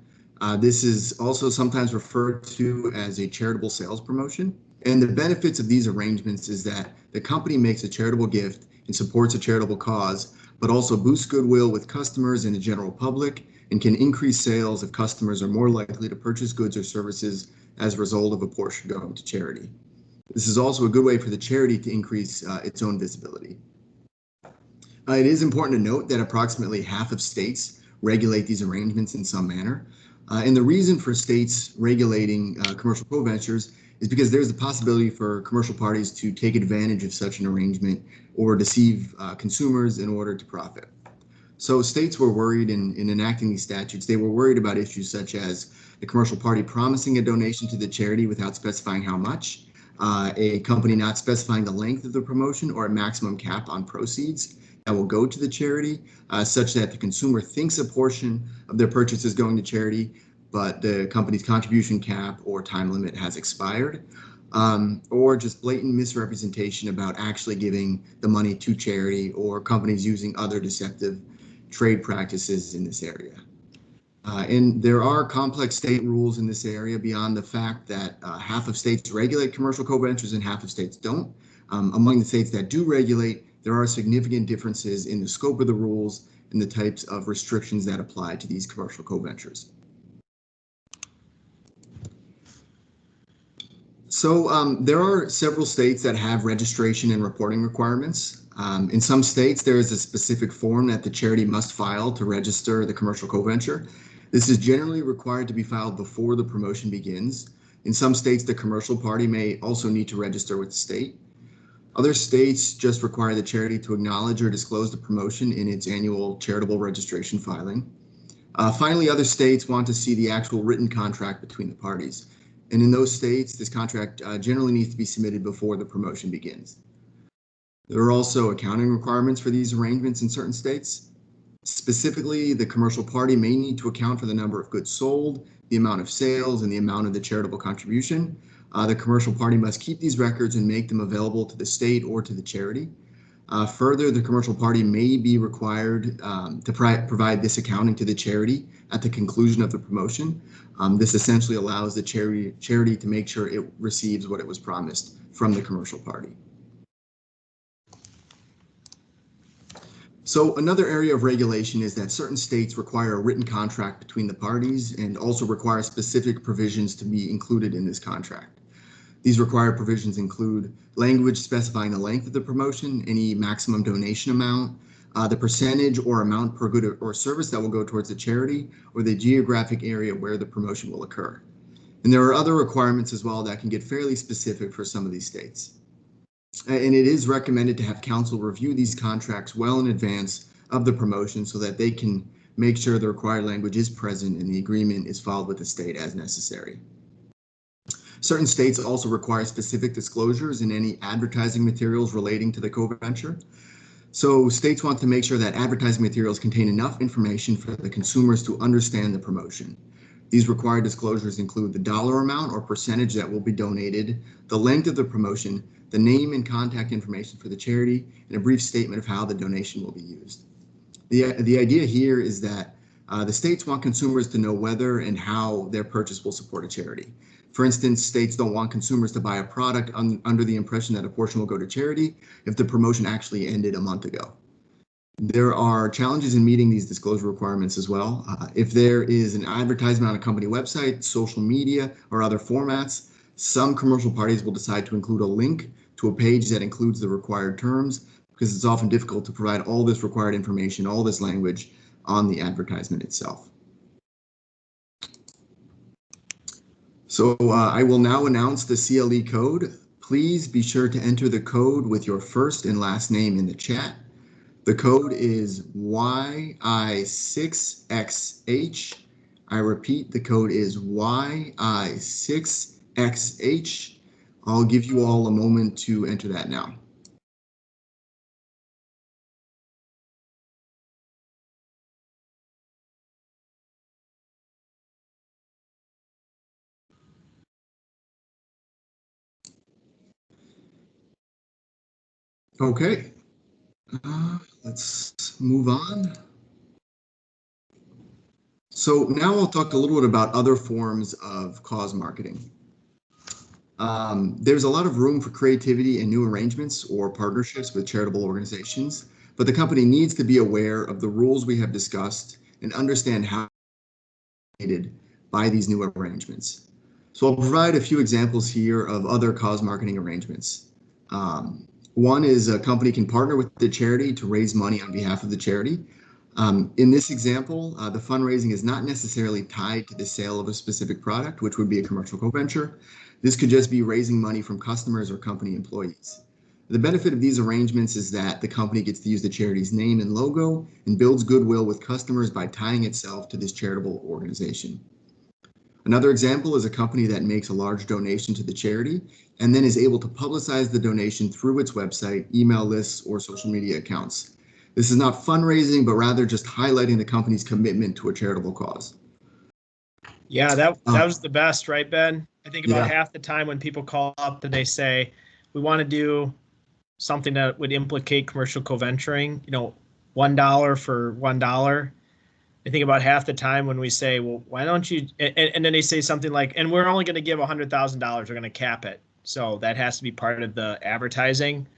This is also sometimes referred to as a charitable sales promotion. And the benefits of these arrangements is that the company makes a charitable gift and supports a charitable cause, but also boosts goodwill with customers and the general public, and can increase sales if customers are more likely to purchase goods or services as a result of a portion going to charity. This is also a good way for the charity to increase its own visibility. It is important to note that approximately half of states regulate these arrangements in some manner. And the reason for states regulating commercial co-ventures is because there's the possibility for commercial parties to take advantage of such an arrangement or deceive consumers in order to profit. So states were worried in enacting these statutes. They were worried about issues such as the commercial party promising a donation to the charity without specifying how much, a company not specifying the length of the promotion or a maximum cap on proceeds that will go to the charity, such that the consumer thinks a portion of their purchase is going to charity, but the company's contribution cap or time limit has expired, or just blatant misrepresentation about actually giving the money to charity, or companies using other deceptive trade practices in this area. And there are complex state rules in this area beyond the fact that half of states regulate commercial co-ventures and half of states don't. Among the states that do regulate, there are significant differences in the scope of the rules and the types of restrictions that apply to these commercial co-ventures. So there are several states that have registration and reporting requirements. In some states, there is a specific form that the charity must file to register the commercial co-venture. This is generally required to be filed before the promotion begins. In some states, the commercial party may also need to register with the state. Other states just require the charity to acknowledge or disclose the promotion in its annual charitable registration filing. Finally, other states want to see the actual written contract between the parties. And in those states, this contract generally needs to be submitted before the promotion begins. There are also accounting requirements for these arrangements in certain states. Specifically, the commercial party may need to account for the number of goods sold, the amount of sales, and the amount of the charitable contribution. The commercial party must keep these records and make them available to the state or to the charity. Further, the commercial party may be required to provide this accounting to the charity at the conclusion of the promotion. This essentially allows the charity to make sure it receives what it was promised from the commercial party. So another area of regulation is that certain states require a written contract between the parties and also require specific provisions to be included in this contract. These required provisions include language specifying the length of the promotion, any maximum donation amount, the percentage or amount per good or service that will go towards the charity, or the geographic area where the promotion will occur. And there are other requirements as well that can get fairly specific for some of these states. And it is recommended to have counsel review these contracts well in advance of the promotion so that they can make sure the required language is present and the agreement is filed with the state as necessary. Certain states also require specific disclosures in any advertising materials relating to the co-venture. So states want to make sure that advertising materials contain enough information for the consumers to understand the promotion. These required disclosures include the dollar amount or percentage that will be donated, the length of the promotion, the name and contact information for the charity, and a brief statement of how the donation will be used. The idea here is that the states want consumers to know whether and how their purchase will support a charity. For instance, states don't want consumers to buy a product under the impression that a portion will go to charity if the promotion actually ended a month ago. There are challenges in meeting these disclosure requirements as well. If there is an advertisement on a company website, social media, or other formats, some commercial parties will decide to include a link to a page that includes the required terms, because it's often difficult to provide all this required information, all this language on the advertisement itself. So I will now announce the CLE code. Please be sure to enter the code with your first and last name in the chat. The code is YI6XH. I repeat, the code is YI6XH. I'll give you all a moment to enter that now. Okay, let's move on. So now I'll talk a little bit about other forms of cause marketing. There's a lot of room for creativity and new arrangements or partnerships with charitable organizations, but the company needs to be aware of the rules we have discussed and understand how by these new arrangements. So I'll provide a few examples here of other cause marketing arrangements. One is a company can partner with the charity to raise money on behalf of the charity. In this example, the fundraising is not necessarily tied to the sale of a specific product, which would be a commercial co-venture. This could just be raising money from customers or company employees. The benefit of these arrangements is that the company gets to use the charity's name and logo and builds goodwill with customers by tying itself to this charitable organization. Another example is a company that makes a large donation to the charity and then is able to publicize the donation through its website, email lists, or social media accounts. This is not fundraising, but rather just highlighting the company's commitment to a charitable cause. Yeah, that was the best, right, Ben? I think about half the time when people call up and they say, we want to do something that would implicate commercial co-venturing, $1 for $1. I think about half the time when we say, well, why don't you, and then they say something like, and we're only going to give $100,000, we're going to cap it. So that has to be part of the advertising.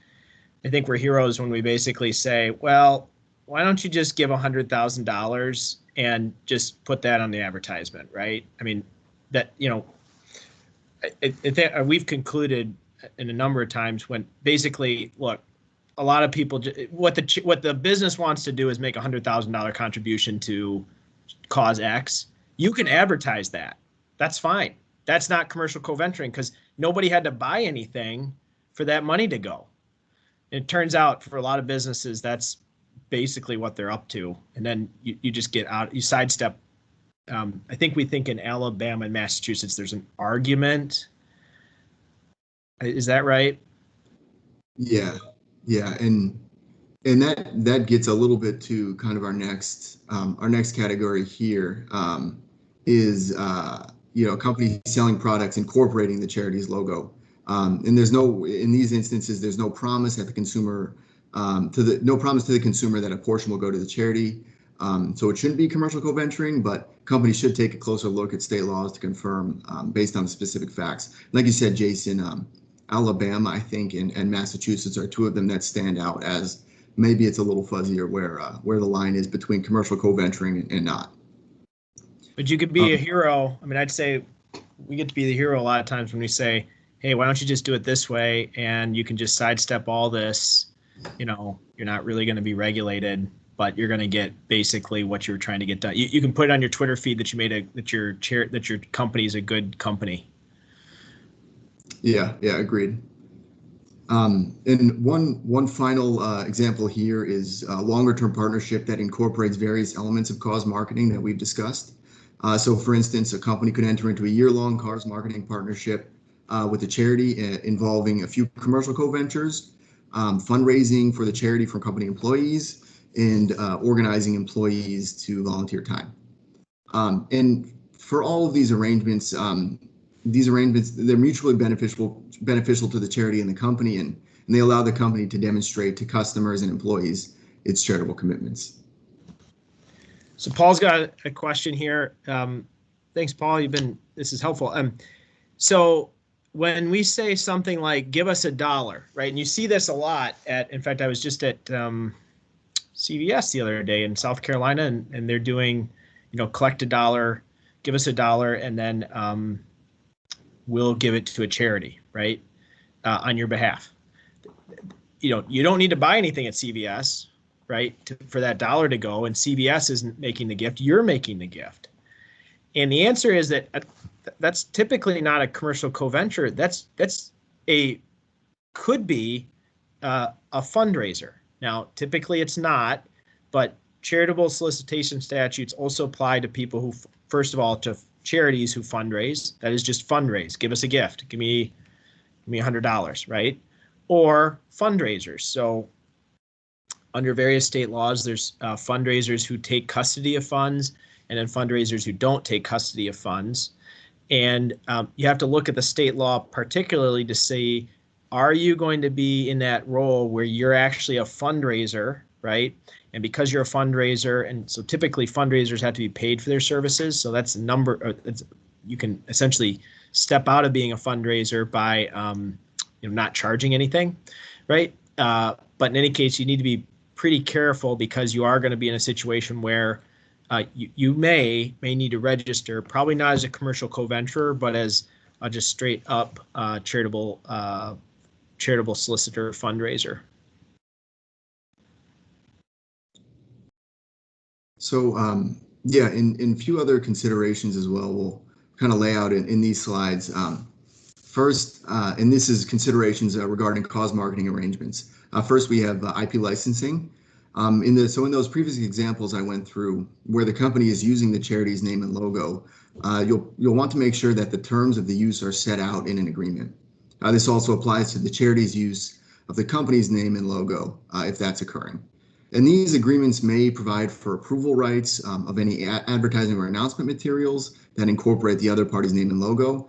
I think we're heroes when we basically say, well, why don't you just give $100,000 and just put that on the advertisement, right? I mean, that, we've concluded in a number of times when basically, look, a lot of people, what the business wants to do is make $100,000 contribution to cause X. You can advertise that. That's fine. That's not commercial co-venturing because nobody had to buy anything for that money to go. It turns out for a lot of businesses, that's basically what they're up to. And then you just get out, you sidestep. I think we think in Alabama and Massachusetts, there's an argument. Is that right? Yeah. Yeah, and that gets a little bit to kind of our next category here is companies selling products incorporating the charity's logo, and in these instances there's no promise that the consumer no promise to the consumer that a portion will go to the charity, so it shouldn't be commercial co-venturing, but companies should take a closer look at state laws to confirm based on the specific facts. Like you said, Jason. Alabama, I think, and Massachusetts are two of them that stand out as maybe it's a little fuzzier where the line is between commercial co-venturing and not. But you could be a hero. I mean, I'd say we get to be the hero a lot of times when we say, hey, why don't you just do it this way? And you can just sidestep all this. You're not really going to be regulated, but you're going to get basically what you're trying to get done. You can put it on your Twitter feed that that your company is a good company. Yeah, agreed. And one final example here is a longer-term partnership that incorporates various elements of cause marketing that we've discussed. So, for instance, a company could enter into a year-long cause marketing partnership with a charity involving a few commercial co-ventures, fundraising for the charity from company employees, and organizing employees to volunteer time. And for all of these arrangements, they're mutually beneficial to the charity and the company, and they allow the company to demonstrate to customers and employees its charitable commitments. So Paul's got a question here. Thanks, Paul. This is helpful. So when we say something like "give us $1," right, and you see this a lot in fact, I was just at CVS the other day in South Carolina, and they're doing, collect $1, give us $1, and then we'll give it to a charity, right, on your behalf. You don't need to buy anything at CVS, right, for that $1 to go, and CVS isn't making the gift, you're making the gift. And the answer is that that's typically not a commercial co-venture. Could be a fundraiser. Now, typically it's not, but charitable solicitation statutes also apply to people who, first of all, to charities who fundraise. That is just fundraise. Give us a gift. Give me $100, right? Or fundraisers. So under various state laws, there's fundraisers who take custody of funds, and then fundraisers who don't take custody of funds. And you have to look at the state law particularly to see, are you going to be in that role where you're actually a fundraiser, right? And because you're a fundraiser, and so typically fundraisers have to be paid for their services. So that's a number. You can essentially step out of being a fundraiser by not charging anything, right? But in any case, you need to be pretty careful because you are going to be in a situation where you may need to register, probably not as a commercial co-venturer, but as just straight up charitable solicitor fundraiser. So in a few other considerations as well, we'll kind of lay out in these slides. First, and this is considerations regarding cause marketing arrangements. First, we have IP licensing. In those previous examples I went through, where the company is using the charity's name and logo, you'll want to make sure that the terms of the use are set out in an agreement. This also applies to the charity's use of the company's name and logo, if that's occurring. And these agreements may provide for approval rights of any advertising or announcement materials that incorporate the other party's name and logo.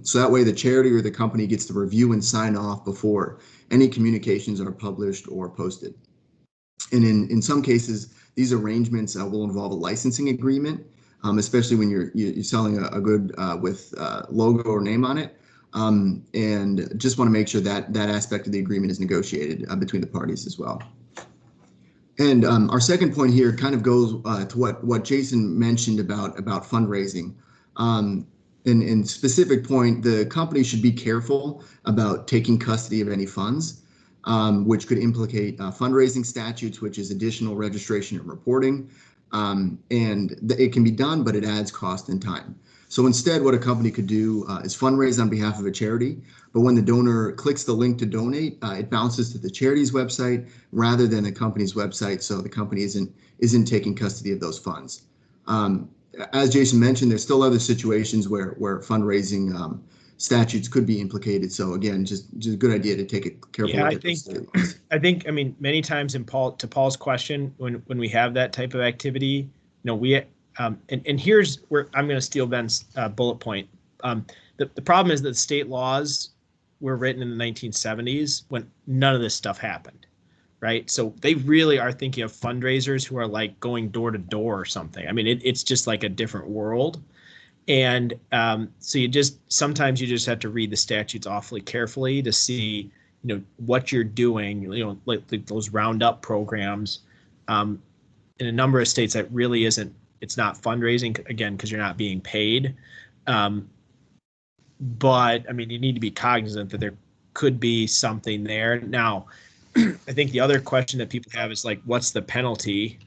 So that way the charity or the company gets to review and sign off before any communications are published or posted. And in some cases, these arrangements will involve a licensing agreement, especially when you're selling a good with logo or name on it. And just want to make sure that that aspect of the agreement is negotiated between the parties as well. And our second point here kind of goes to what Jason mentioned about fundraising. In specific point, the company should be careful about taking custody of any funds, which could implicate fundraising statutes, which is additional registration and reporting. And it can be done, but it adds cost and time. So instead, what a company could do is fundraise on behalf of a charity, but when the donor clicks the link to donate, it bounces to the charity's website rather than the company's website, so the company isn't taking custody of those funds. As Jason mentioned, there's still other situations where fundraising statutes could be implicated. So again, just a good idea to take a careful look at those state laws. I think many times to Paul's question, when we have that type of activity, we and here's where I'm going to steal Ben's bullet point. The problem is that state laws were written in the 1970s when none of this stuff happened, right? So they really are thinking of fundraisers who are like going door to door or something. I mean, it's just like a different world. And so sometimes you just have to read the statutes awfully carefully to see, what you're doing, like those roundup programs. In a number of states that really it's not fundraising, again, because you're not being paid. But I mean, you need to be cognizant that there could be something there. Now, I think the other question that people have is like, what's the penalty?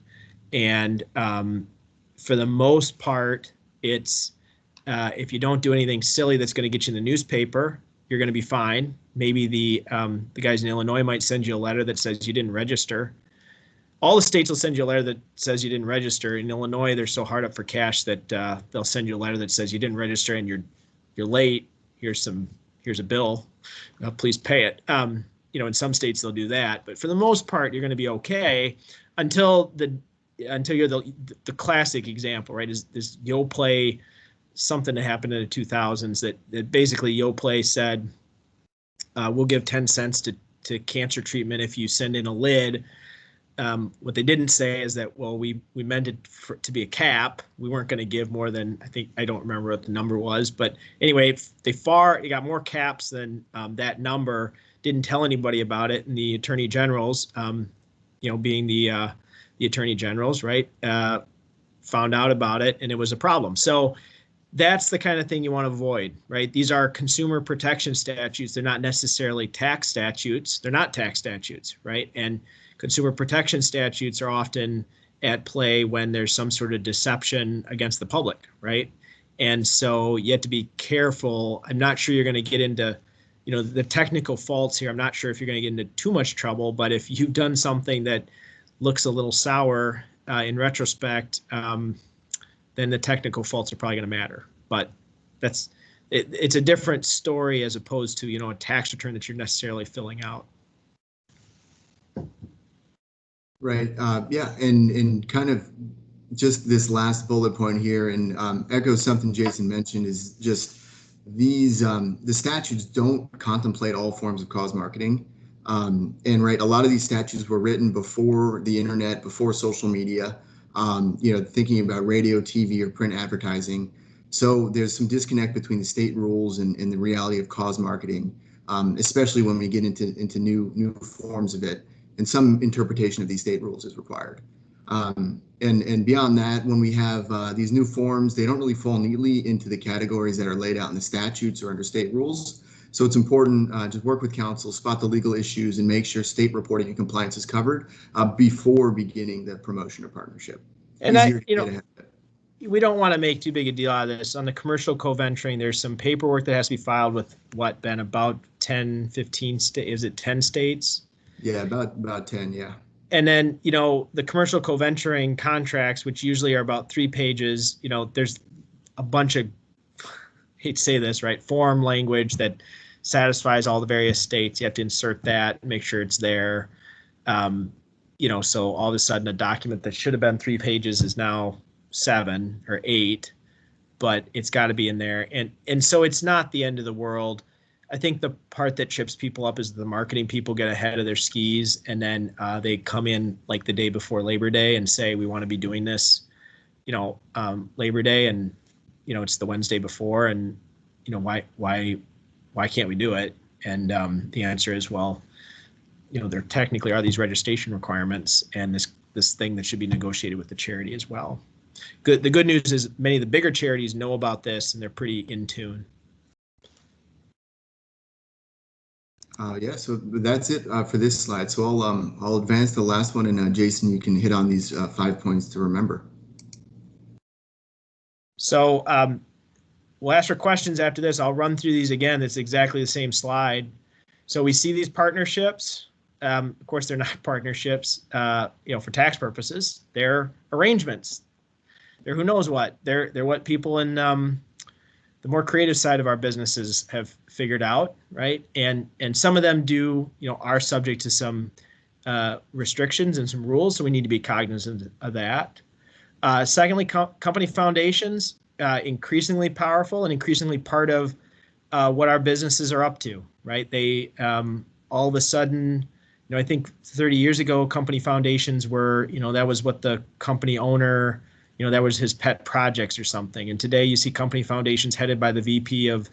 And for the most part, it's if you don't do anything silly that's going to get you in the newspaper, you're going to be fine. Maybe the guys in Illinois might send you a letter that says you didn't register. All the states will send you a letter that says you didn't register. In Illinois, they're so hard up for cash that they'll send you a letter that says you didn't register and you're late. Here's a bill. Please pay it. In some states they'll do that, but for the most part, you're going to be okay until you're the classic example, right? Is you'll play something that happened in the 2000s that basically Yoplait said, we'll give 10 cents to cancer treatment if you send in a lid. What they didn't say is that, well, we meant it to be a cap. We weren't going to give more than, I don't remember what the number was, but anyway, they got more caps than that number. Didn't tell anybody about it, and the attorney generals, being the attorney generals, right, found out about it, and it was a problem. So that's the kind of thing you want to avoid, right? These are consumer protection statutes. They're not necessarily tax statutes. They're not tax statutes, right? And consumer protection statutes are often at play when there's some sort of deception against the public, right? And so you have to be careful. I'm not sure you're going to get into, the technical faults here. I'm not sure if you're going to get into too much trouble, but if you've done something that looks a little sour in retrospect, then the technical faults are probably going to matter. But it's a different story as opposed to, a tax return that you're necessarily filling out. Right. Yeah. And kind of just this last bullet point here, and echo something Jason mentioned, is just these the statutes don't contemplate all forms of cause marketing. And right, a lot of these statutes were written before the internet, before social media, thinking about radio, TV, or print advertising. So there's some disconnect between the state rules and the reality of cause marketing, especially when we get into new forms of it. And some interpretation of these state rules is required. And beyond that, when we have these new forms, they don't really fall neatly into the categories that are laid out in the statutes or under state rules. So it's important to work with counsel, spot the legal issues, and make sure state reporting and compliance is covered before beginning the promotion or partnership. And we don't want to make too big a deal out of this. On the commercial co-venturing, there's some paperwork that has to be filed with Ben, about 10, 15 states. Is it 10 states? Yeah, about 10, yeah. And then, the commercial co-venturing contracts, which usually are about 3 pages, there's a bunch of, hate to say this, right, form language that satisfies all the various states. You have to insert that, make sure it's there. So all of a sudden a document that should have been 3 pages is now 7 or 8, but it's got to be in there. And so it's not the end of the world. I think the part that trips people up is the marketing people get ahead of their skis, and then they come in like the day before Labor Day and say, we want to be doing this, Labor Day, and it's the Wednesday before, and why can't we do it? And the answer is, well, there technically are these registration requirements, and this thing that should be negotiated with the charity as well. The good news is many of the bigger charities know about this, and they're pretty in tune. Yeah, so that's it for this slide. So I'll advance the last one, and Jason, you can hit on these 5 points to remember. So we'll ask for questions after this. I'll run through these again. It's exactly the same slide. So we see these partnerships. Of course, they're not partnerships, for tax purposes. They're arrangements. They're who knows what. They're what people in the more creative side of our businesses have figured out, right? And some of them are subject to some restrictions and some rules, so we need to be cognizant of that. Secondly, company foundations, increasingly powerful and increasingly part of what our businesses are up to, right? They all of a sudden, I think 30 years ago, company foundations were, that was what the company owner, that was his pet projects or something. And today you see company foundations headed by the VP of,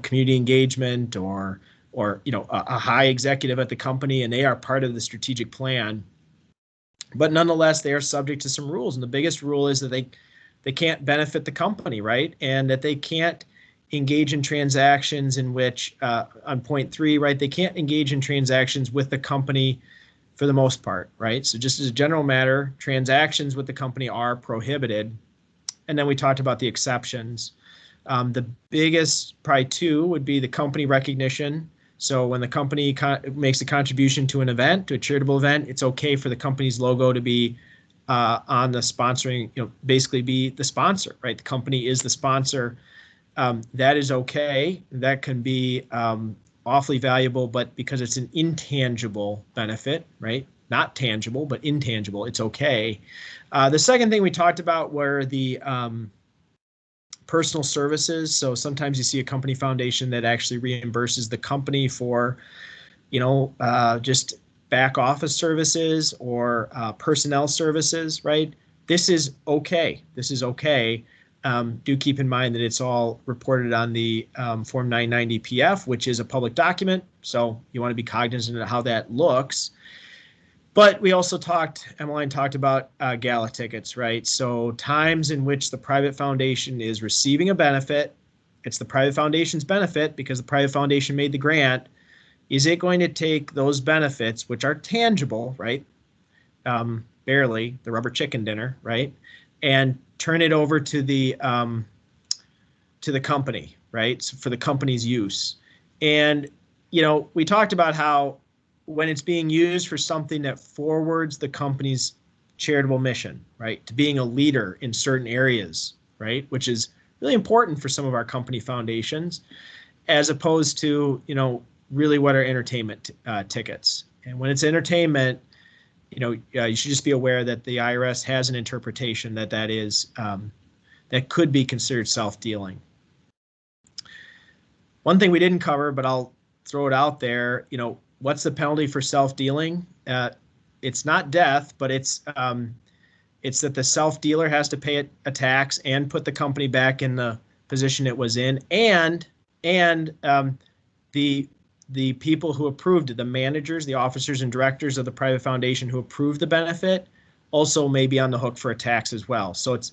community engagement or a high executive at the company, and they are part of the strategic plan. But nonetheless, they are subject to some rules. And the biggest rule is that they can't benefit the company, right? And that they can't engage in transactions in which, on point 3, right, they can't engage in transactions with the company for the most part, right? So just as a general matter, transactions with the company are prohibited. And then we talked about the exceptions. The biggest, probably 2, would be the company recognition. So when the company makes a contribution to an event, to a charitable event, it's okay for the company's logo to be on the sponsoring, basically be the sponsor, right? The company is the sponsor. That is okay. That can be awfully valuable, but because it's an intangible benefit, right? Not tangible, but intangible, it's okay. The second thing we talked about were the personal services. So sometimes you see a company foundation that actually reimburses the company for, just back office services or personnel services, right? This is okay. This is okay. Do keep in mind that it's all reported on the Form 990 PF, which is a public document. So you want to be cognizant of how that looks. But we also Emmeline talked about gala tickets, right? So times in which the private foundation is receiving a benefit, it's the private foundation's benefit because the private foundation made the grant. Is it going to take those benefits, which are tangible, right? Barely the rubber chicken dinner, right? And turn it over to the company, right? So for the company's use. And, we talked about how when it's being used for something that forwards the company's charitable mission, right? To being a leader in certain areas, right? Which is really important for some of our company foundations, as opposed to, really what are entertainment tickets. And when it's entertainment, you should just be aware that the IRS has an interpretation that is that could be considered self-dealing. One thing we didn't cover, but I'll throw it out there, what's the penalty for self-dealing? It's not death, but it's that the self-dealer has to pay a tax and put the company back in the position it was in, and the people who approved it, the managers, the officers and directors of the private foundation who approved the benefit, also may be on the hook for a tax as well. So the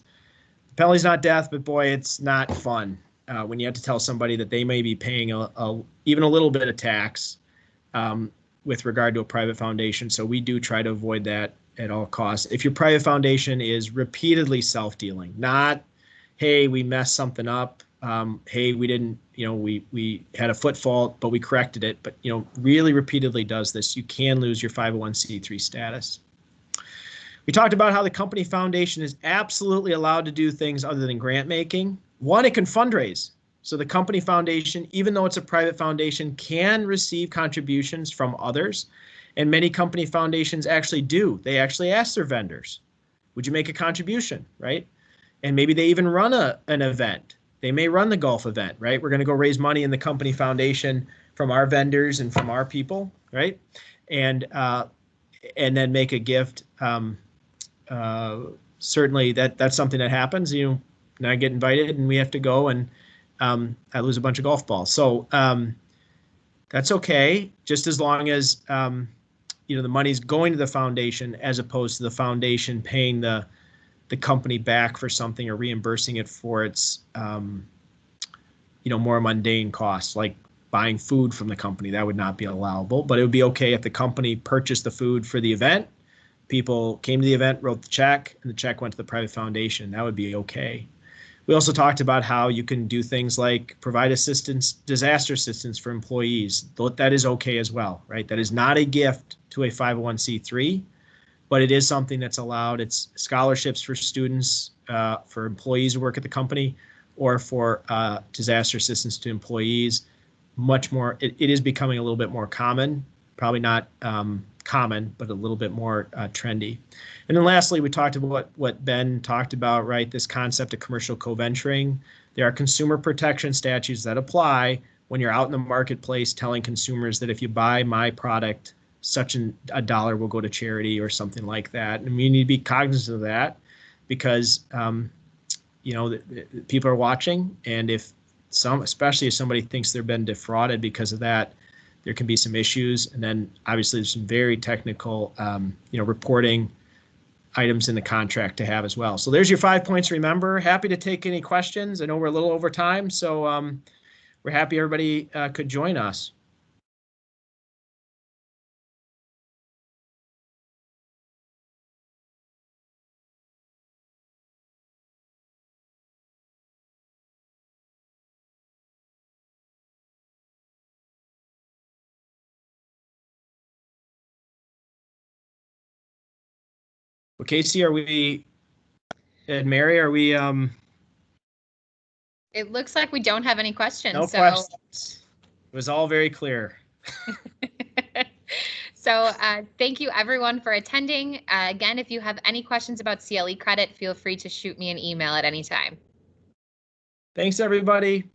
penalty's not death, but boy, it's not fun when you have to tell somebody that they may be paying even a little bit of tax with regard to a private foundation. So we do try to avoid that at all costs. If your private foundation is repeatedly self-dealing, not, hey, we messed something up, hey, we didn't, we had a foot fault, but we corrected it, but, really repeatedly does this, you can lose your 501c3 status. We talked about how the company foundation is absolutely allowed to do things other than grant making. One, it can fundraise. So the company foundation, even though it's a private foundation, can receive contributions from others. And many company foundations actually do. They actually ask their vendors, would you make a contribution, right? And maybe they even run an event. They may run the golf event, right? We're going to go raise money in the company foundation from our vendors and from our people, right? And then make a gift. Certainly that's something that happens. And I get invited and we have to go, and I lose a bunch of golf balls. So that's okay, just as long as the money's going to the foundation as opposed to the foundation paying the company back for something or reimbursing it for its more mundane costs, like buying food from the company. That would not be allowable, but it would be okay if the company purchased the food for the event, people came to the event, wrote the check, and the check went to the private foundation. That would be okay. We also talked about how you can do things like provide assistance, disaster assistance for employees. That is okay as well, right? That is not a gift to a 501c3, but it is something that's allowed. It's scholarships for students, for employees who work at the company, or for disaster assistance to employees. Much more, it is becoming a little bit more common, probably not common, but a little bit more trendy. And then lastly, we talked about what Ben talked about, right? This concept of commercial co-venturing. There are consumer protection statutes that apply when you're out in the marketplace telling consumers that if you buy my product, such a dollar will go to charity or something like that. And we need to be cognizant of that because, people are watching. And especially if somebody thinks they've been defrauded because of that, there can be some issues. And then obviously there's some very technical, reporting items in the contract to have as well. So there's your 5 points. Remember, happy to take any questions. I know we're a little over time, so we're happy everybody could join us. Well, Casey, and Mary, are we? It looks like we don't have any questions. No questions. It was all very clear. So thank you everyone for attending. Again, if you have any questions about CLE credit, feel free to shoot me an email at any time. Thanks, everybody.